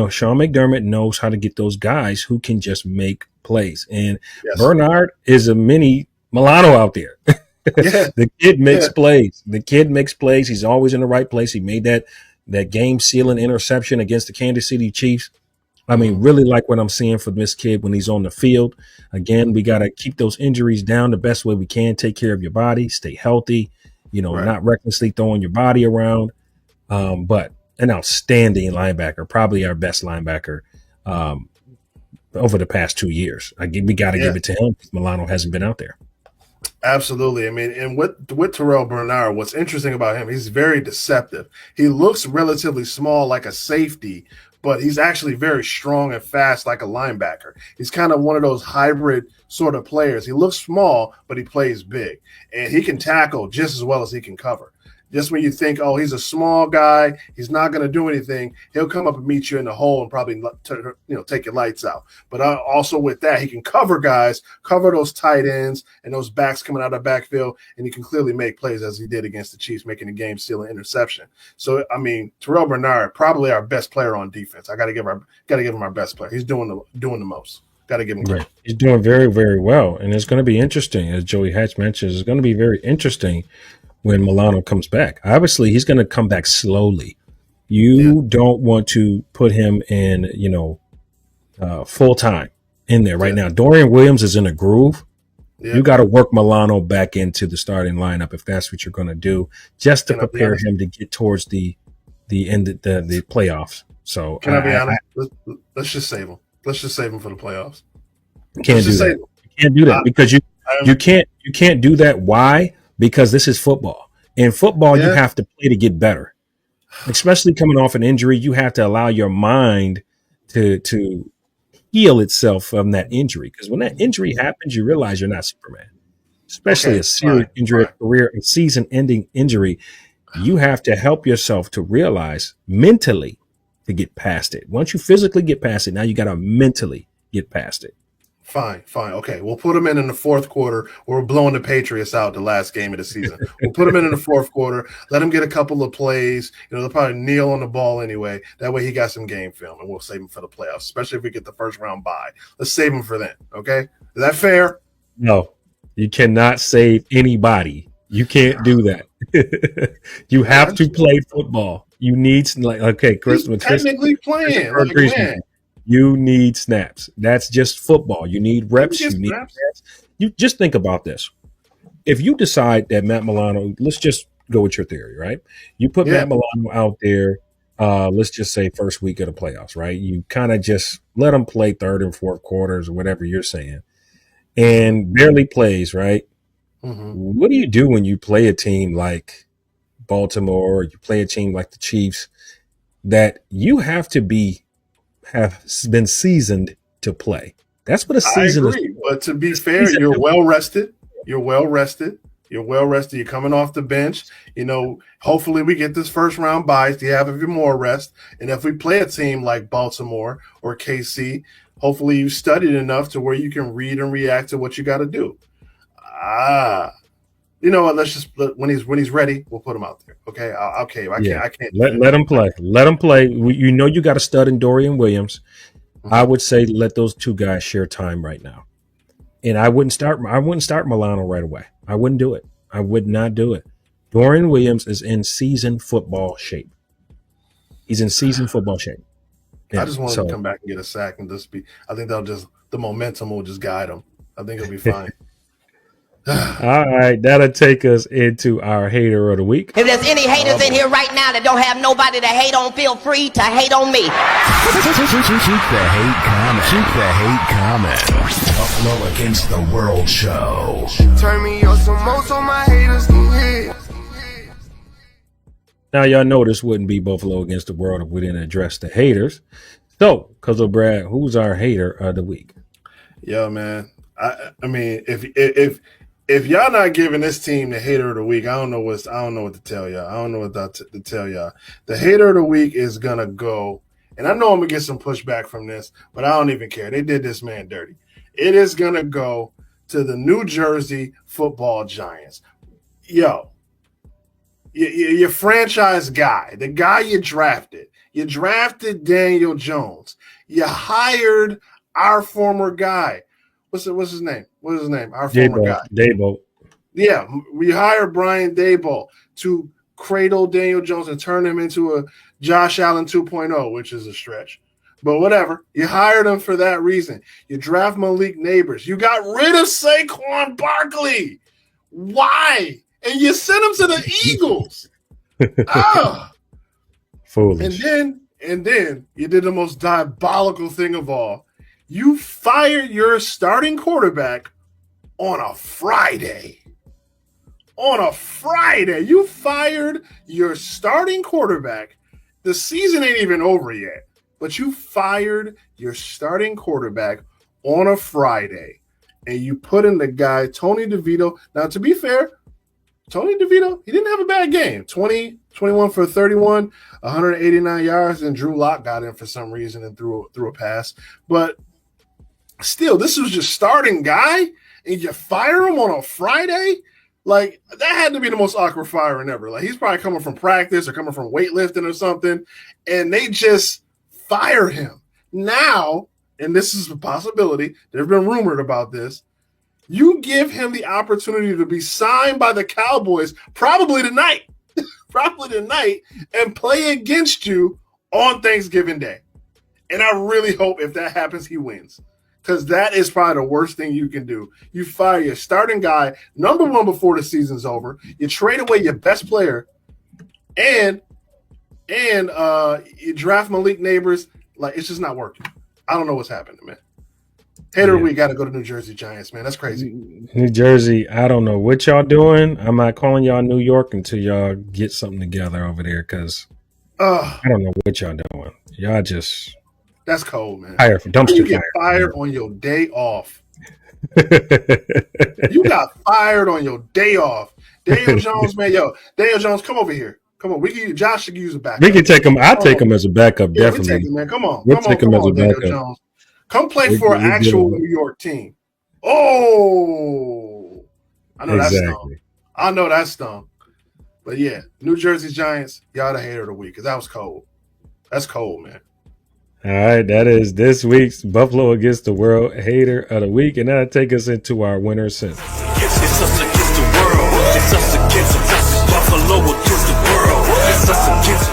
Sean McDermott knows how to get those guys who can just make plays. And Bernard is a mini Milano out there. Yeah. The kid makes plays. He's always in the right place. He made that game sealing interception against the Kansas City Chiefs. I mean, really like what I'm seeing from this kid when he's on the field. Again, we got to keep those injuries down the best way we can. Take care of your body, stay healthy, not recklessly throwing your body around. But an outstanding linebacker, probably our best linebacker over the past 2 years. We got to give it to him because Milano hasn't been out there. Absolutely. I mean, and with Terrell Bernard, what's interesting about him, he's very deceptive. He looks relatively small like a safety, but he's actually very strong and fast like a linebacker. He's kind of one of those hybrid sort of players. He looks small, but he plays big. And he can tackle just as well as he can cover. Just when you think, he's a small guy, he's not going to do anything, he'll come up and meet you in the hole and probably take your lights out. But also with that, he can cover guys, cover those tight ends and those backs coming out of the backfield, and he can clearly make plays as he did against the Chiefs, making the game-sealing interception. So, I mean, Terrell Bernard, probably our best player on defense. I got to give him our best player. He's doing the most. Got to give him credit. He's doing very, very well, and it's going to be interesting, as Joey Hatch mentions. It's going to be very interesting when Milano comes back. Obviously, he's going to come back slowly. You don't want to put him in, full time in there right now. Dorian Williams is in a groove. Yeah. You got to work Milano back into the starting lineup if that's what you're going to do, just to prepare him to get towards the end of the playoffs. So can I be honest? Let's just save him. Let's just save him for the playoffs. Can't do that. You can't do that because you can't do that. Why? Because this is football. In football, you have to play to get better. Especially coming off an injury, you have to allow your mind to heal itself from that injury. Because when that injury happens, you realize you're not Superman, especially a serious injury, a season-ending injury. You have to help yourself to realize mentally to get past it. Once you physically get past it, now you got to mentally get past it. Fine. Okay, we'll put him in the fourth quarter. We're blowing the Patriots out the last game of the season. We'll put him in the fourth quarter. Let him get a couple of plays. They'll probably kneel on the ball anyway. That way he got some game film, and we'll save him for the playoffs, especially if we get the first round bye. Let's save him for then, okay? Is that fair? No, you cannot save anybody. You can't do that. You have to play football. You need, Chris. He's technically playing. You need snaps. That's just football. You need reps. You need snaps. You just think about this. If you decide that Matt Milano, let's just go with your theory, right? You put Matt Milano out there, let's just say first week of the playoffs, right? You kind of just let him play third and fourth quarters or whatever you're saying, and barely plays, right? Mm-hmm. What do you do when you play a team like Baltimore or you play a team like the Chiefs that you have been seasoned to play? That's what a season is. But to be fair, you're well rested. You're coming off the bench. Hopefully we get this first round bye. You have a bit more rest. And if we play a team like Baltimore or KC, hopefully you studied enough to where you can read and react to what you got to do. You know what? Let's just when he's ready, we'll put him out there. Okay, I can't. Let him play. Let him play. You got a stud in Dorian Williams. Mm-hmm. I would say let those two guys share time right now. And I wouldn't start Milano right away. I wouldn't do it. I would not do it. Dorian Williams is in season football shape. He's in season football shape. Yeah, I just want him to come back and get a sack and just be. I think the momentum will just guide him. I think he'll be fine. All right, that'll take us into our hater of the week. If there's any haters in here right now that don't have nobody to hate on, feel free to hate on me. Shoot the hate comment. Buffalo Against the World show. Turn me up some more so my haters can hear. Now, y'all know this wouldn't be Buffalo Against the World if we didn't address the haters. So, Cuzzo Brad, who's our hater of the week? Yo, man. I mean, if y'all not giving this team the hater of the week, I don't know what to tell y'all. I don't know what to tell y'all. The hater of the week is gonna go, and I know I'm gonna get some pushback from this, but I don't even care. They did this man dirty. It is gonna go to the New Jersey Football Giants. Yo, your franchise guy, the guy you drafted Daniel Jones. You hired our former guy. What's his name? Our former guy. Daboll. Yeah, we hired Brian Daboll to cradle Daniel Jones and turn him into a Josh Allen 2.0, which is a stretch. But whatever. You hired him for that reason. You draft Malik Neighbors. You got rid of Saquon Barkley. Why? And you sent him to the Eagles. Foolish. And then you did the most diabolical thing of all. You fired your starting quarterback on a Friday. You fired your starting quarterback. The season ain't even over yet, but you fired your starting quarterback on a Friday, and you put in the guy, Tony DeVito. Now, to be fair, Tony DeVito, he didn't have a bad game. 21 for 31, 189 yards, and Drew Lock got in for some reason and threw a pass. But still, this was your starting guy, and you fire him on a Friday? Like, that had to be the most awkward firing ever. Like, he's probably coming from practice or coming from weightlifting or something, and they just fire him. Now, and this is a possibility, they've been rumored about this, you give him the opportunity to be signed by the Cowboys probably tonight, and play against you on Thanksgiving Day. And I really hope if that happens, he wins. Because that is probably the worst thing you can do. You fire your starting guy, number one, before the season's over. You trade away your best player, and you draft Malik Neighbors. Like, it's just not working. I don't know what's happening, man. Hater, we got to go to New Jersey Giants, man. That's crazy. New Jersey, I don't know what y'all doing. I'm not calling y'all New York until y'all get something together over there because I don't know what y'all doing. Y'all just That's cold, man. Fire for dumpster you get fire. fired on your day off. You got fired on your day off. Daniel Jones, man, Daniel Jones, come over here. Come on, Josh should use a backup. We can take him. I'll take him as a backup, definitely. Take him, man. Come on, we'll take him as a Daniel backup. Jones. Come play for an actual New York team. Oh, I know that's stung. I know that's stung. But yeah, New Jersey Giants, y'all the hater of the week because that was cold. That's cold, man. All right, that is this week's Buffalo Against the World Hater of the Week, and that'll take us into our winner since. It's us against the world. It's us against Buffalo against the world. It's us against.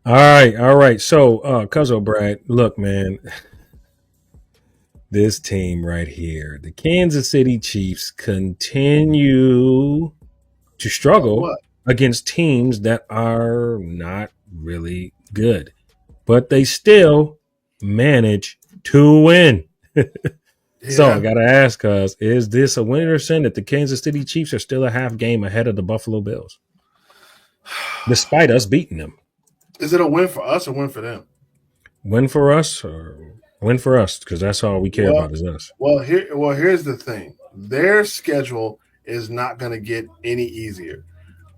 All right. So, Cuzzo Brad, look, man, this team right here, the Kansas City Chiefs, continue to struggle against teams that are not really good, but they still manage to win. So I got to ask, Cuz, is this a win or sin that the Kansas City Chiefs are still a half game ahead of the Buffalo Bills, despite us beating them? Is it a win for us or win for them? Win for us or win for us? Because that's all we care about is us. Here's the thing. Their schedule is not going to get any easier.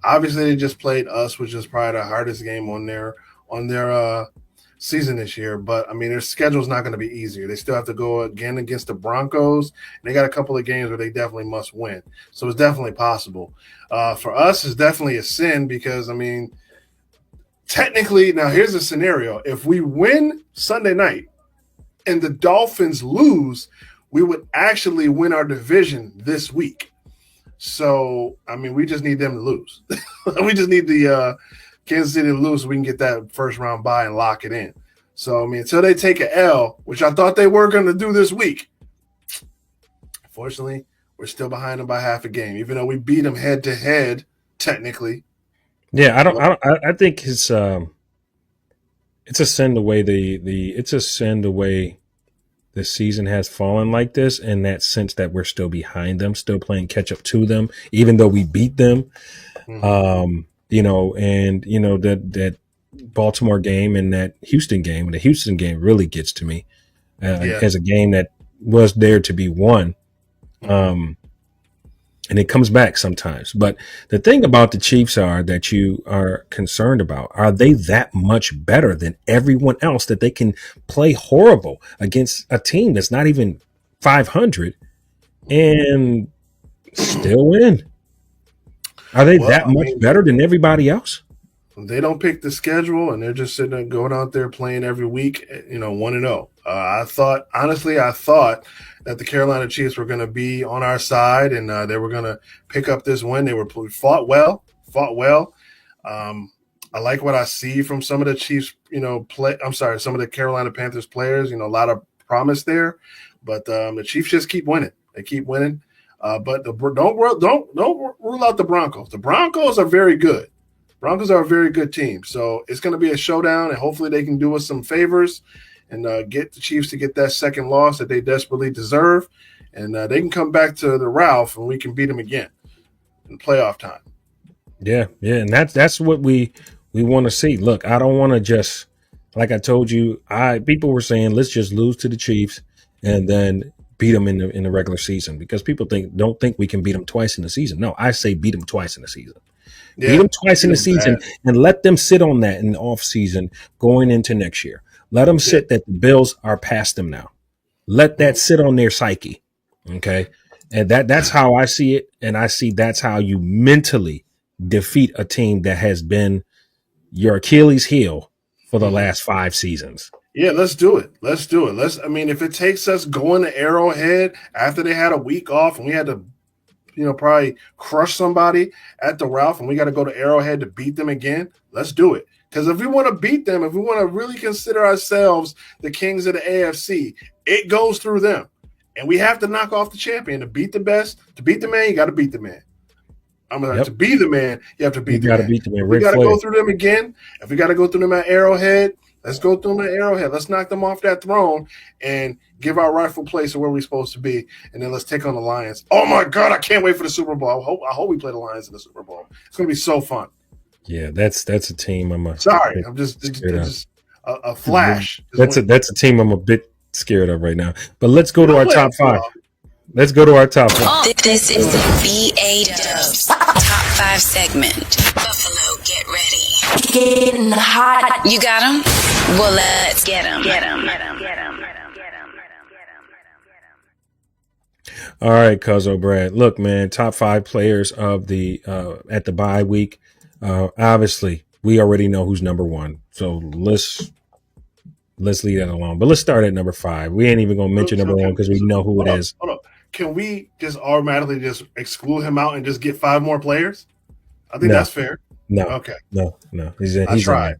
Obviously, they just played us, which is probably the hardest game on their season this year. But I mean, their schedule is not going to be easier. They still have to go again against the Broncos. And they got a couple of games where they definitely must win. So it's definitely possible. For us, it's definitely a sin because I mean, technically, now here's a scenario: if we win Sunday night and the Dolphins lose, we would actually win our division this week. So, I mean, we just need them to lose. We just need the Kansas City to lose so we can get that first round bye and lock it in. So, I mean, until they take an L, which I thought they were going to do this week, unfortunately, we're still behind them by half a game, even though we beat them head to head, technically. Yeah, I think it's a sin the way the way the season has fallen like this, in that sense that we're still behind them, still playing catch up to them, even though we beat them. Mm-hmm. That Baltimore game and that Houston game, and the Houston game really gets to me as a game that was there to be won. And it comes back sometimes. But the thing about the Chiefs are that you are concerned about, are they that much better than everyone else that they can play horrible against a team that's not even 500 and still win? Are they that much better than everybody else? They don't pick the schedule, and they're just sitting there going out there playing every week, 1-0. I thought that the Carolina Chiefs were going to be on our side, and they were going to pick up this win. They fought well. I like what I see from some of the Chiefs, some of the Carolina Panthers players. A lot of promise there, but the Chiefs just keep winning. They keep winning, but don't rule out the Broncos. The Broncos are very good. Broncos are a very good team, so it's going to be a showdown, and hopefully they can do us some favors and get the Chiefs to get that second loss that they desperately deserve, and they can come back to the Ralph, and we can beat them again in playoff time. Yeah, and that's what we want to see. Look, I don't want to just, like I told you, people were saying let's just lose to the Chiefs and then beat them in the regular season, because people don't think we can beat them twice in the season. No, I say beat them twice in the season. Beat them twice in the season and let them sit on that in the off season going into next year. Let them sit that the Bills are past them now. Let that sit on their psyche. Okay. And that's how I see it. And I see that's how you mentally defeat a team that has been your Achilles heel for the last 5 seasons. Yeah, let's do it. If it takes us going to Arrowhead after they had a week off and we had to probably crush somebody at the Ralph, and we got to go to Arrowhead to beat them again, let's do it. Because if we want to beat them, if we want to really consider ourselves the kings of the AFC, it goes through them. And we have to knock off the champion. To beat the best, to beat the man, you got to beat the man. To be the man, you have to beat the man. Beat the man. We got to go through them again. If we got to go through them at Arrowhead, let's go through them at Arrowhead. Let's knock them off that throne and give our rightful place to where we're supposed to be, and then let's take on the Lions. Oh my God, I can't wait for the Super Bowl. I hope we play the Lions in the Super Bowl. It's gonna be so fun. Yeah, that's a team. Sorry, I'm just a flash. That's a team I'm a bit scared of right now. But let's go to our top 5. Let's go to our top 5. This is the BA-Dubs Top 5 segment. Buffalo, get ready. Getting hot. You got them? Well, let's get them. All right, Cuzzo Brad. Look, man, top 5 players of the at the bye week. Obviously, we already know who's number 1. So let's leave that alone. But let's start at number 5. We ain't even gonna mention number 1 because we know who it is. Hold on. Can we just automatically just exclude him out and just get 5 more players? I think that's fair. No. Okay. No. I tried.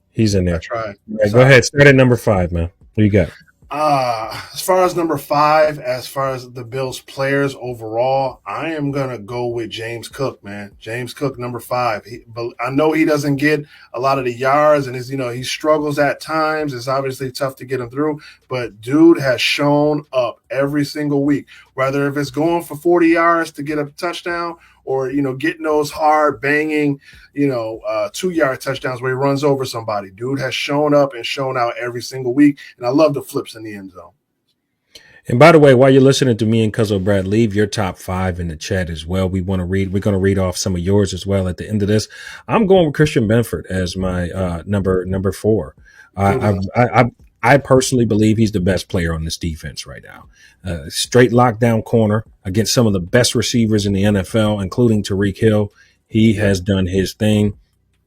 He's in there. I tried. Right, go ahead. Start at number 5, man. What you got? As far as number 5, as far as the Bills players overall, I am going to go with James Cook, man. James Cook, number 5. But I know he doesn't get a lot of the yards and he struggles at times. It's obviously tough to get him through, but dude has shown up every single week, whether if it's going for 40 yards to get a touchdown or, getting those hard banging, 2-yard touchdowns where he runs over somebody. Dude has shown up and shown out every single week. And I love the flips in the end zone. And by the way, while you're listening to me and Cuzzo Brad, leave your top 5 in the chat as well. We're going to read off some of yours as well at the end of this. I'm going with Christian Benford as my number 4. I personally believe he's the best player on this defense right now. Straight lockdown corner against some of the best receivers in the NFL, including Tyreek Hill. He has done his thing.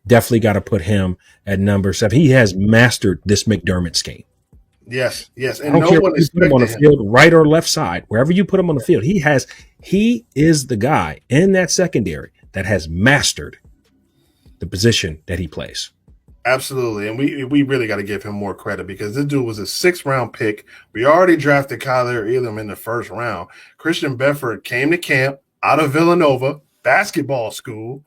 Definitely got to put him at number 7. He has mastered this McDermott scheme. Yes. And I don't care if you put him on the field, right or left side, wherever you put him on the field. He is the guy in that secondary that has mastered the position that he plays. Absolutely. And we really got to give him more credit because this dude was a 6th-round pick. We already drafted Kyler Elam in the 1st round. Christian Benford came to camp out of Villanova basketball school,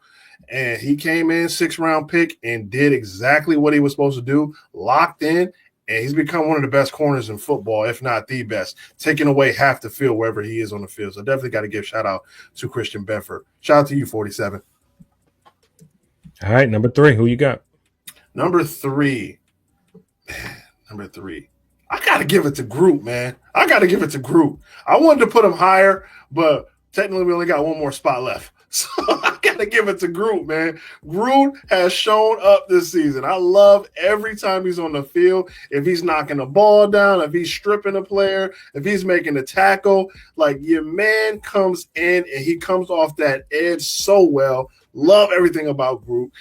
and he came in 6th-round pick and did exactly what he was supposed to do, locked in, and he's become one of the best corners in football, if not the best, taking away half the field wherever he is on the field. So definitely got to give shout out to Christian Benford. Shout out to you, 47. All right, number 3. Who you got? Number 3. I got to give it to Groot, man. I wanted to put him higher, but technically we only got one more spot left. So I got to give it to Groot, man. Groot has shown up this season. I love every time he's on the field. If he's knocking the ball down, if he's stripping a player, if he's making a tackle, like your man comes in and he comes off that edge so well. Love everything about Groot.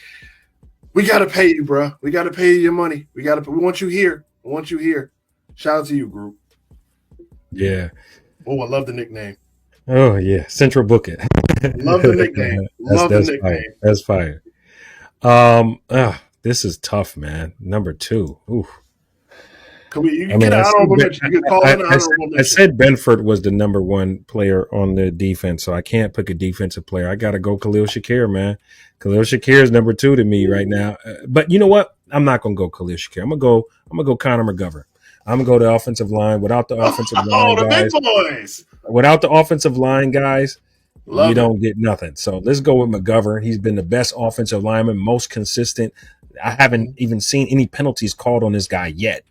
We got to pay you, bro. We got to pay you your money. We want you here. Shout out to you, Groot. Yeah. Oh, I love the nickname. Oh, yeah. Central Book It. Love the nickname. That's nickname. That's fire. This is tough, man. Number 2. Ooh. I said Benford was the number 1 player on the defense, so I can't pick a defensive player. I got to go Khalil Shakir, man. Khalil Shakir is number 2 to me right now. But you know what? I'm not going to go Khalil Shakir. I'm going to go Connor McGovern. I'm going to go the offensive line. Without the offensive line, guys. Big boys. Without the offensive line, guys, you don't get nothing. So let's go with McGovern. He's been the best offensive lineman, most consistent. I haven't even seen any penalties called on this guy yet.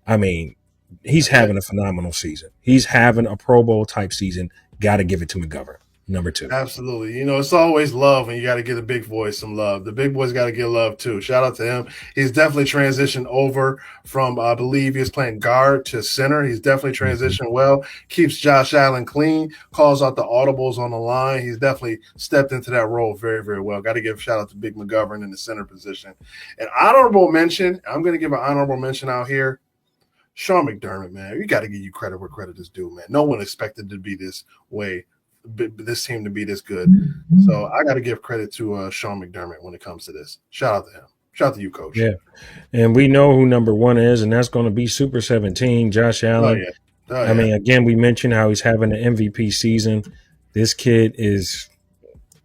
I mean, he's having a phenomenal season. He's having a Pro Bowl type season. Got to give it to McGovern. Number 2. Absolutely. It's always love, and you got to give the big boys some love. The big boys got to get love too. Shout out to him. He's definitely transitioned over from, I believe he was playing guard to center. He's definitely transitioned well. Keeps Josh Allen clean. Calls out the audibles on the line. He's definitely stepped into that role very, very well. Got to give a shout out to Big McGovern in the center position. An honorable mention. I'm going to give an honorable mention out here. Sean McDermott, man. We got to give you credit where credit is due, man. No one expected to be this way. This team to be this good. So I got to give credit to Sean McDermott when it comes to this. Shout out to him. Shout out to you, Coach. Yeah. And we know who number 1 is, and that's going to be Super 17, Josh Allen. I mean, again, we mentioned how he's having an MVP season. This kid is,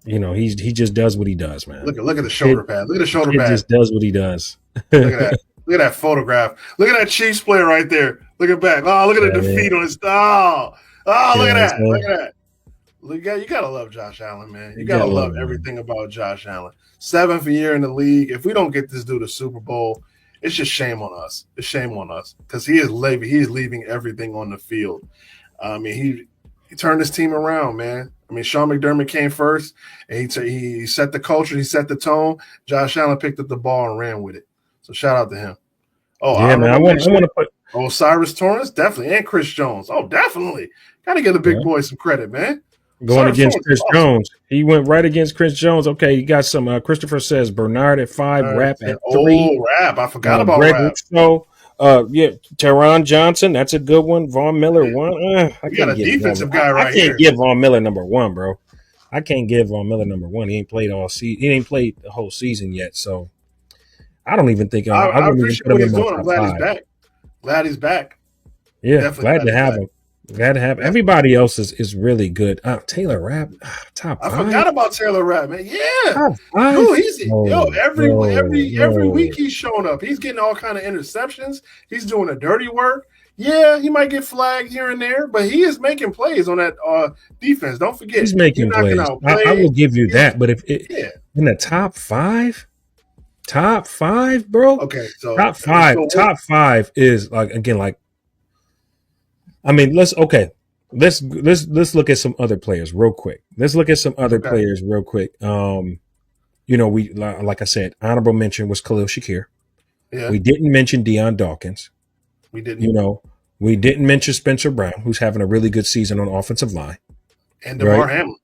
he just does what he does, man. Look at the shoulder pad. Look at the shoulder pad. He just does what he does. Look at that. Look at that photograph. Look at that Chiefs player right there. Look at back. Oh, look at the defeat on his style. Oh, look at that. Look at that. You gotta love Josh Allen, man. You gotta love everything about Josh Allen. 7th year in the league. If we don't get this dude a Super Bowl, it's just shame on us. It's shame on us because he is leaving everything on the field. I mean, he turned his team around, man. I mean, Sean McDermott came first, and he set the culture, he set the tone. Josh Allen picked up the ball and ran with it. So shout out to him. Oh, yeah, man. I want to put Cyrus Torrence, definitely, and Chris Jones. Oh, definitely. Got to give the big boys some credit, man. Going against Chris Jones. He went right against Chris Jones. Okay, you got some Christopher says Bernard at 5, Rap at 3. Oh, Rap. I forgot about Rap. So, Teron Johnson, that's a good one. Von Miller, 1. I got a defensive guy right here. I here. can't give Von Miller number 1, bro. I can't give Von Miller number 1. He ain't played all season. He ain't played the whole season yet. So, I don't even think I appreciate what he's doing. I'm glad he's back. Glad he's back. Yeah, glad to have him. Glad to have everybody else is really good. Taylor Rapp, top 5. I forgot about Taylor Rapp, man. Yeah, top 5. Dude, every week he's showing up. He's getting all kind of interceptions. He's doing the dirty work. Yeah, he might get flagged here and there, but he is making plays on that defense. Don't forget, he's making plays. I will give you that. But if in the top 5, bro. Okay, so top 5 is like. I mean, let's look at some other players real quick. We like I said, honorable mention was Khalil Shakir. Yeah. We didn't mention Deion Dawkins. We didn't. We didn't mention Spencer Brown, who's having a really good season on offensive line. And DeMar Hamlin.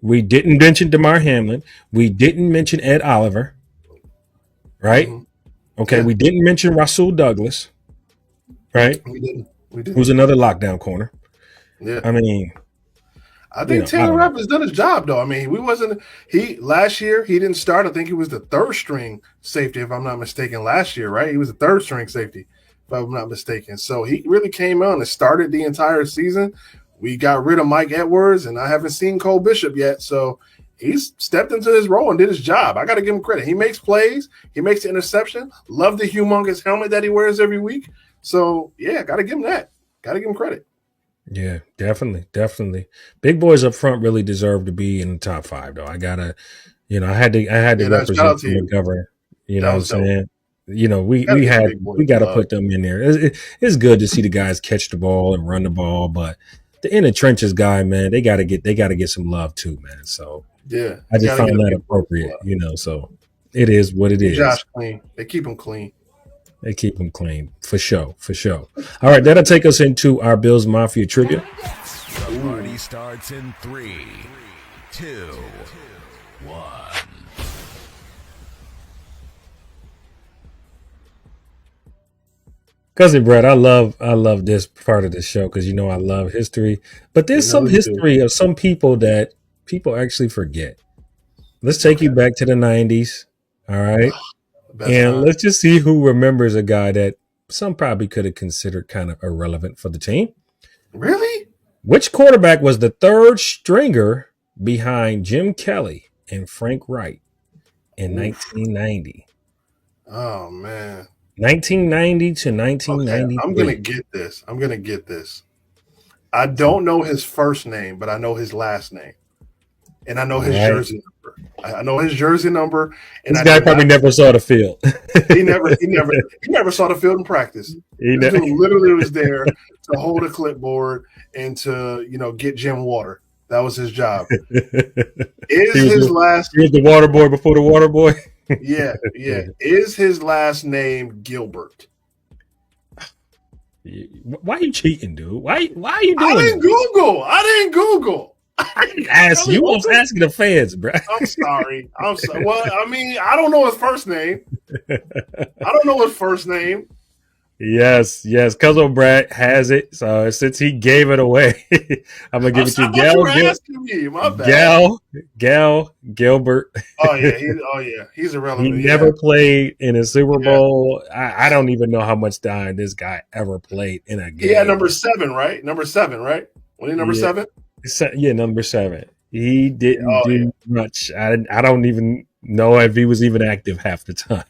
We didn't mention DeMar Hamlin. We didn't mention Ed Oliver. Right? Mm-hmm. Okay, we didn't mention Rasul Douglas. Right? We didn't. Who's another lockdown corner. Yeah. I mean, I think Taylor Rapp has done his job, though. I mean, last year he didn't start. I think he was the 3rd string safety, if I'm not mistaken, last year, right? He was the 3rd string safety, if I'm not mistaken. So he really came on and started the entire season. We got rid of Mike Edwards, and I haven't seen Cole Bishop yet. So he's stepped into his role and did his job. I got to give him credit. He makes plays. He makes the interception. Love the humongous helmet that he wears every week. So, yeah, got to give him that. Got to give him credit. Yeah, definitely. Big boys up front really deserve to be in the top 5, though. I gotta, I had to represent McGovern. You know what I'm saying? We got to put them in there. It's good to see the guys catch the ball and run the ball, but the in the trenches guy, man, they gotta get some love too, man. So yeah, I just found that appropriate. So it is what it is. Josh clean. They keep him clean. They keep them clean, for sure. All right, that'll take us into our Bills Mafia trivia. The party starts in 3, 2, 1. Cousin Brett, I love this part of the show because I love history. But there's some history of some people that people actually forget. Let's take you back to the 90s. All right. Let's just see who remembers a guy that some probably could have considered kind of irrelevant for the team. Really? Which quarterback was the 3rd stringer behind Jim Kelly and Frank Wright in 1990? Oh, man. 1990 to 1993. Okay, I'm going to get this. I don't know his first name, but I know his last name. And I know his jersey number. I know his jersey number. And this guy probably never saw the field. He never saw the field in practice. He literally was there to hold a clipboard and to get Jim water. That was his job. He was the water boy before the water boy. Yeah. Is his last name Gilbert? Why are you cheating, dude? Why are you doing I didn't Google. I didn't ask you. I was asking the fans, bro. I'm sorry. Well, I mean, I don't know his first name. Yes. Cousin Brad has it. So since he gave it away, I'm gonna give it to Gal Gilbert. Oh yeah, he's irrelevant. He never played in a Super Bowl. I don't even know how much time this guy ever played in a game. He had number 7, right? Number 7, right? Was he number 7? Yeah, number 7. He didn't do much. I don't even know if he was even active half the time.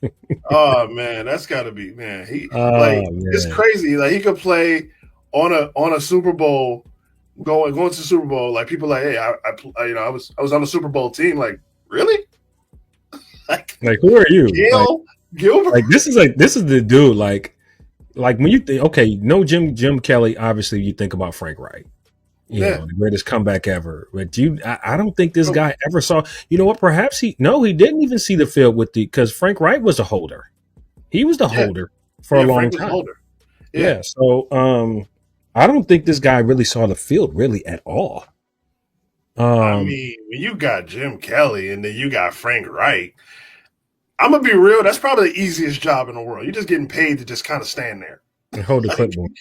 Oh man, that's got to be it's crazy. Like he could play on a Super Bowl, going to the Super Bowl. Like people like, hey, I was on the Super Bowl team. Like really? like who are you? Gilbert. Like this is the dude. Like when you think, okay, no Jim Kelly. Obviously, you think about Frank Wright. You know, the greatest comeback ever. But I don't think this guy ever saw. You know what? Perhaps he didn't even see the field because Frank Wright was a holder. He was the holder for a long time. Yeah. So I don't think this guy really saw the field really at all. I mean, when you got Jim Kelly and then you got Frank Wright, I'm gonna be real. That's probably the easiest job in the world. You're just getting paid to just kind of stand there and hold the clipboard.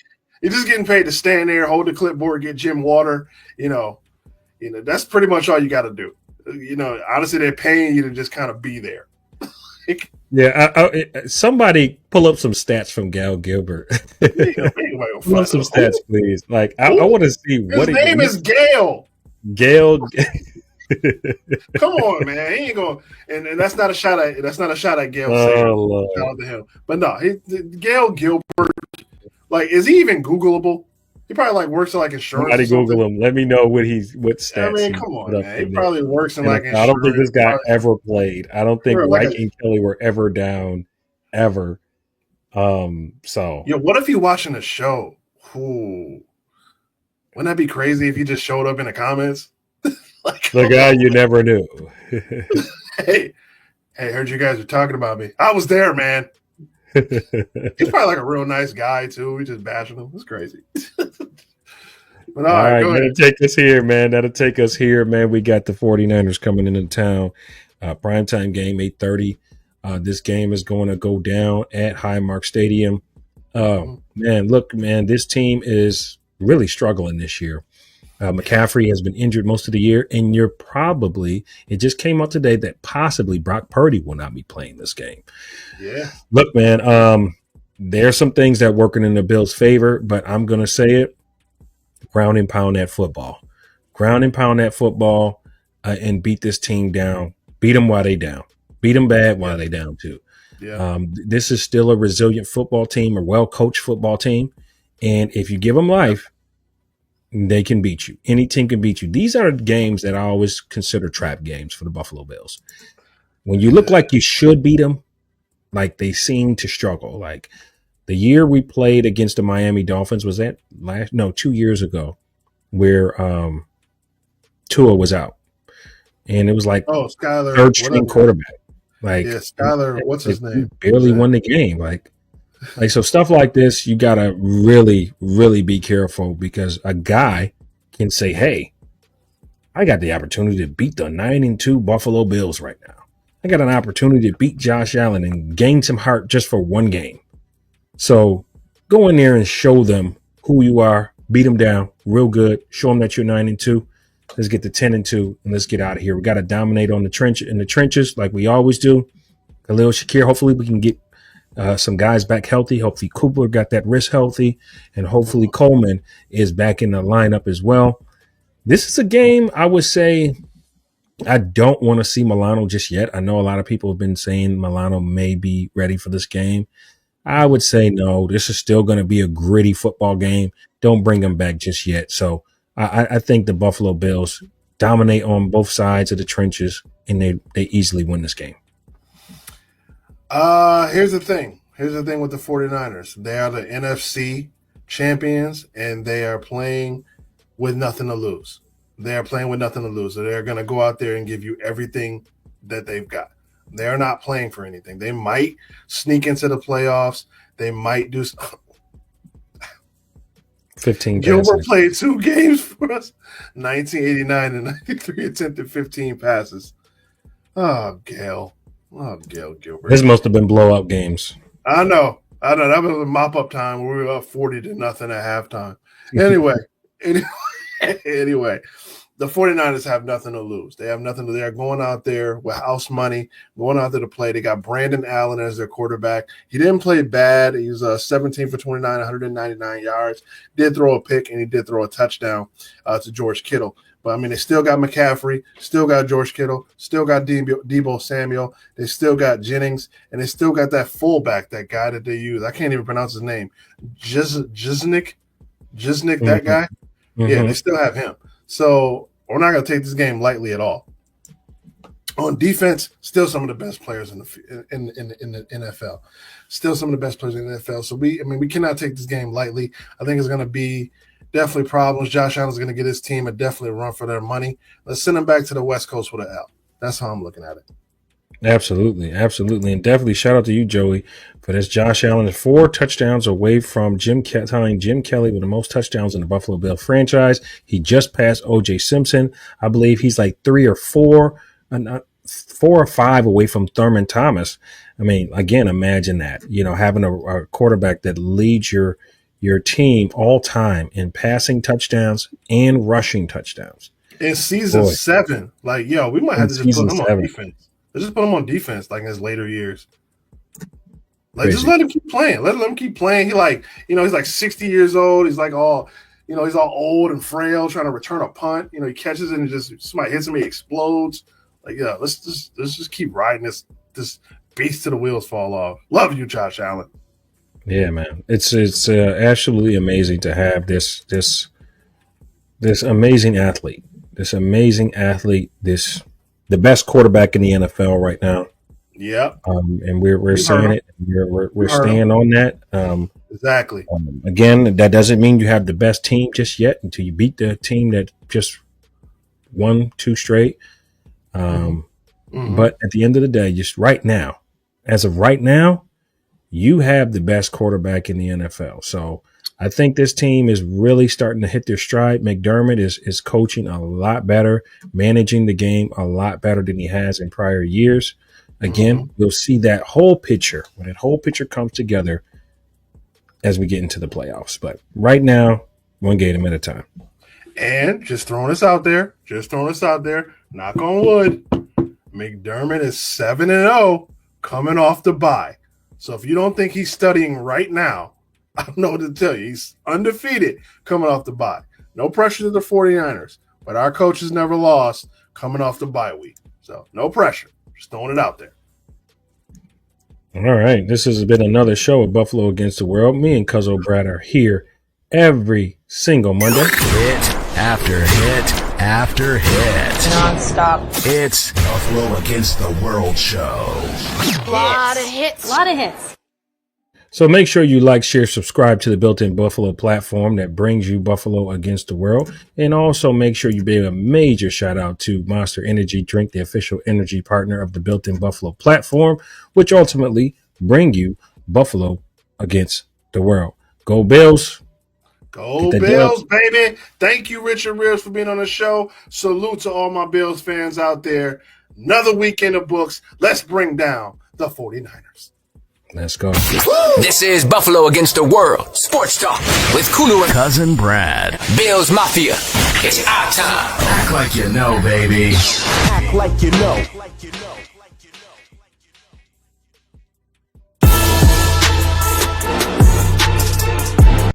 You're just getting paid to stand there, hold the clipboard, get Jim water. You know, that's pretty much all you got to do. You know, honestly, they're paying you to just kind of be there. Yeah, somebody pull up some stats from Gal Gilbert. Pull up some stats, please. Like, I want to see what his name is. Gail. Gail. Come on, man. He ain't going. And that's not a shot at. That's not a shot at Gail. Shout out to him. But no, Gail Gilbert. Like, is he even Googleable? He probably like works in like insurance. Somebody Google him. Let me know what stats. I mean, come on, man. He probably works in like insurance. I don't think this guy ever played. I don't think Wright and Kelly were ever down, ever. So what if he watching a show? Ooh. Wouldn't that be crazy if he just showed up in the comments? Like, the guy you never knew. Hey, heard you guys were talking about me. I was there, man. He's probably like a real nice guy too. We just bashing him. It's crazy. But all right, that'll take us here, man. We got the 49ers coming into town. Primetime game, 8:30. This game is going to go down at Highmark Stadium. Man, look, man, this team is really struggling this year. McCaffrey has been injured most of the year, and it just came out today that possibly Brock Purdy will not be playing this game. Yeah. Look, man, there are some things that working in the Bills' favor, but I'm going to say it, ground and pound that football. Ground and pound that football and beat this team down. Beat them while they down. Beat them bad while they down, too. Yeah. This is still a resilient football team, a well-coached football team, and if you give them life, they can beat you. Any team can beat you. These are games that I always consider trap games for the Buffalo Bills. When you look like you should beat them, like they seem to struggle. Like the year we played against the Miami Dolphins, was that 2 years ago, where Tua was out. And it was like third string quarterback. Like Skyler, what's his name? Barely won the game. Like so stuff like this, you gotta really, really be careful because a guy can say, "Hey, I got the opportunity to beat the 9-2 Buffalo Bills right now. I got an opportunity to beat Josh Allen and gain some heart just for one game." So go in there and show them who you are, beat them down real good, show them that you're 9-2. Let's get to 10-2 and let's get out of here. We got to dominate in the trenches like we always do. Khalil Shakir, hopefully we can get some guys back healthy. Hopefully Cooper got that wrist healthy, and hopefully Coleman is back in the lineup as well. This is a game I would say I don't want to see Milano just yet. I know a lot of people have been saying Milano may be ready for this game. I would say no. This is still going to be a gritty football game. Don't bring him back just yet. So I think the Buffalo Bills dominate on both sides of the trenches, and they easily win this game. Here's the thing. Here's the thing with the 49ers. They are the NFC champions, and they are playing with nothing to lose. They are playing with nothing to lose. So they're going to go out there and give you everything that they've got. They're not playing for anything. They might sneak into the playoffs. They might do 15 Gilbert played 2 games for us, 1989 and 93, attempted 15 passes. Oh, Gail Gilbert. This must have been blowout games. I know. That was a mop-up time where we were up 40-0 at halftime. Anyway, the 49ers have nothing to lose. They have nothing to. They're going out there with house money, going out there to play. They got Brandon Allen as their quarterback. He didn't play bad. He was 17 for 29, 199 yards. Did throw a pick, and he did throw a touchdown to George Kittle. But, I mean, they still got McCaffrey, still got George Kittle, still got Deebo Samuel. They still got Jennings, and they still got that fullback, that guy that they use. I can't even pronounce his name. Jiznik, that guy? Mm-hmm. Yeah, they still have him. So we're not going to take this game lightly at all. On defense, still some of the best players in the NFL. Still some of the best players in the NFL. So we cannot take this game lightly. I think it's going to be definitely problems. Josh Allen's going to get his team a definitely run for their money. Let's send them back to the West Coast with an L. That's how I'm looking at it. Absolutely. And definitely shout out to you, Joey, for this. Josh Allen is 4 touchdowns away from tying Jim Kelly with the most touchdowns in the Buffalo Bills franchise. He just passed O.J. Simpson. I believe he's like 3 or 4 or 5 away from Thurman Thomas. I mean, again, imagine that, having a quarterback that leads your team all time in passing touchdowns and rushing touchdowns. In season 7, we might have to just put him on defense. Let's just put him on defense, like in his later years. Just let him keep playing. Let him keep playing. He's like 60 years old. He's like he's all old and frail, trying to return a punt. He catches it and just somebody hits him, he explodes. Let's just keep riding this beast till the wheels fall off. Love you, Josh Allen. Yeah, man. It's absolutely amazing to have this amazing athlete. The best quarterback in the NFL right now. Yep. And we're saying it. We're staying on that. Exactly. Again, that doesn't mean you have the best team just yet until you beat the team that just won 2 straight. But at the end of the day, just right now, as of right now, you have the best quarterback in the NFL. So I think this team is really starting to hit their stride. McDermott is coaching a lot better, managing the game a lot better than he has in prior years. Again, we'll see that whole picture, when that whole picture comes together as we get into the playoffs. But right now, one game at a time. And just throwing this out there, knock on wood, McDermott is 7-0 coming off the bye. So if you don't think he's studying right now, I don't know what to tell you. He's undefeated coming off the bye. No pressure to the 49ers, but our coach has never lost coming off the bye week. So no pressure. Just throwing it out there. All right. This has been another show of Buffalo Against the World. Me and Cuzzo Brad are here every single Monday. Hit after hit after hit. Non-stop. It's Buffalo Against the World show. Lot of hits. So make sure you like, share, subscribe to the Built-in Buffalo platform that brings you Buffalo Against the World. And also make sure you give a major shout out to Monster Energy Drink, the official energy partner of the Built-in Buffalo platform, which ultimately bring you Buffalo Against the World. Go Bills. Go Bills, baby. Thank you, Richard Rears, for being on the show. Salute to all my Bills fans out there. Another weekend of books. Let's bring down the 49ers. Let's go. This is Buffalo Against the World Sports Talk with Kulu and Cousin Brad. Bills Mafia. It's our time. Act like you know, baby. Act like you know.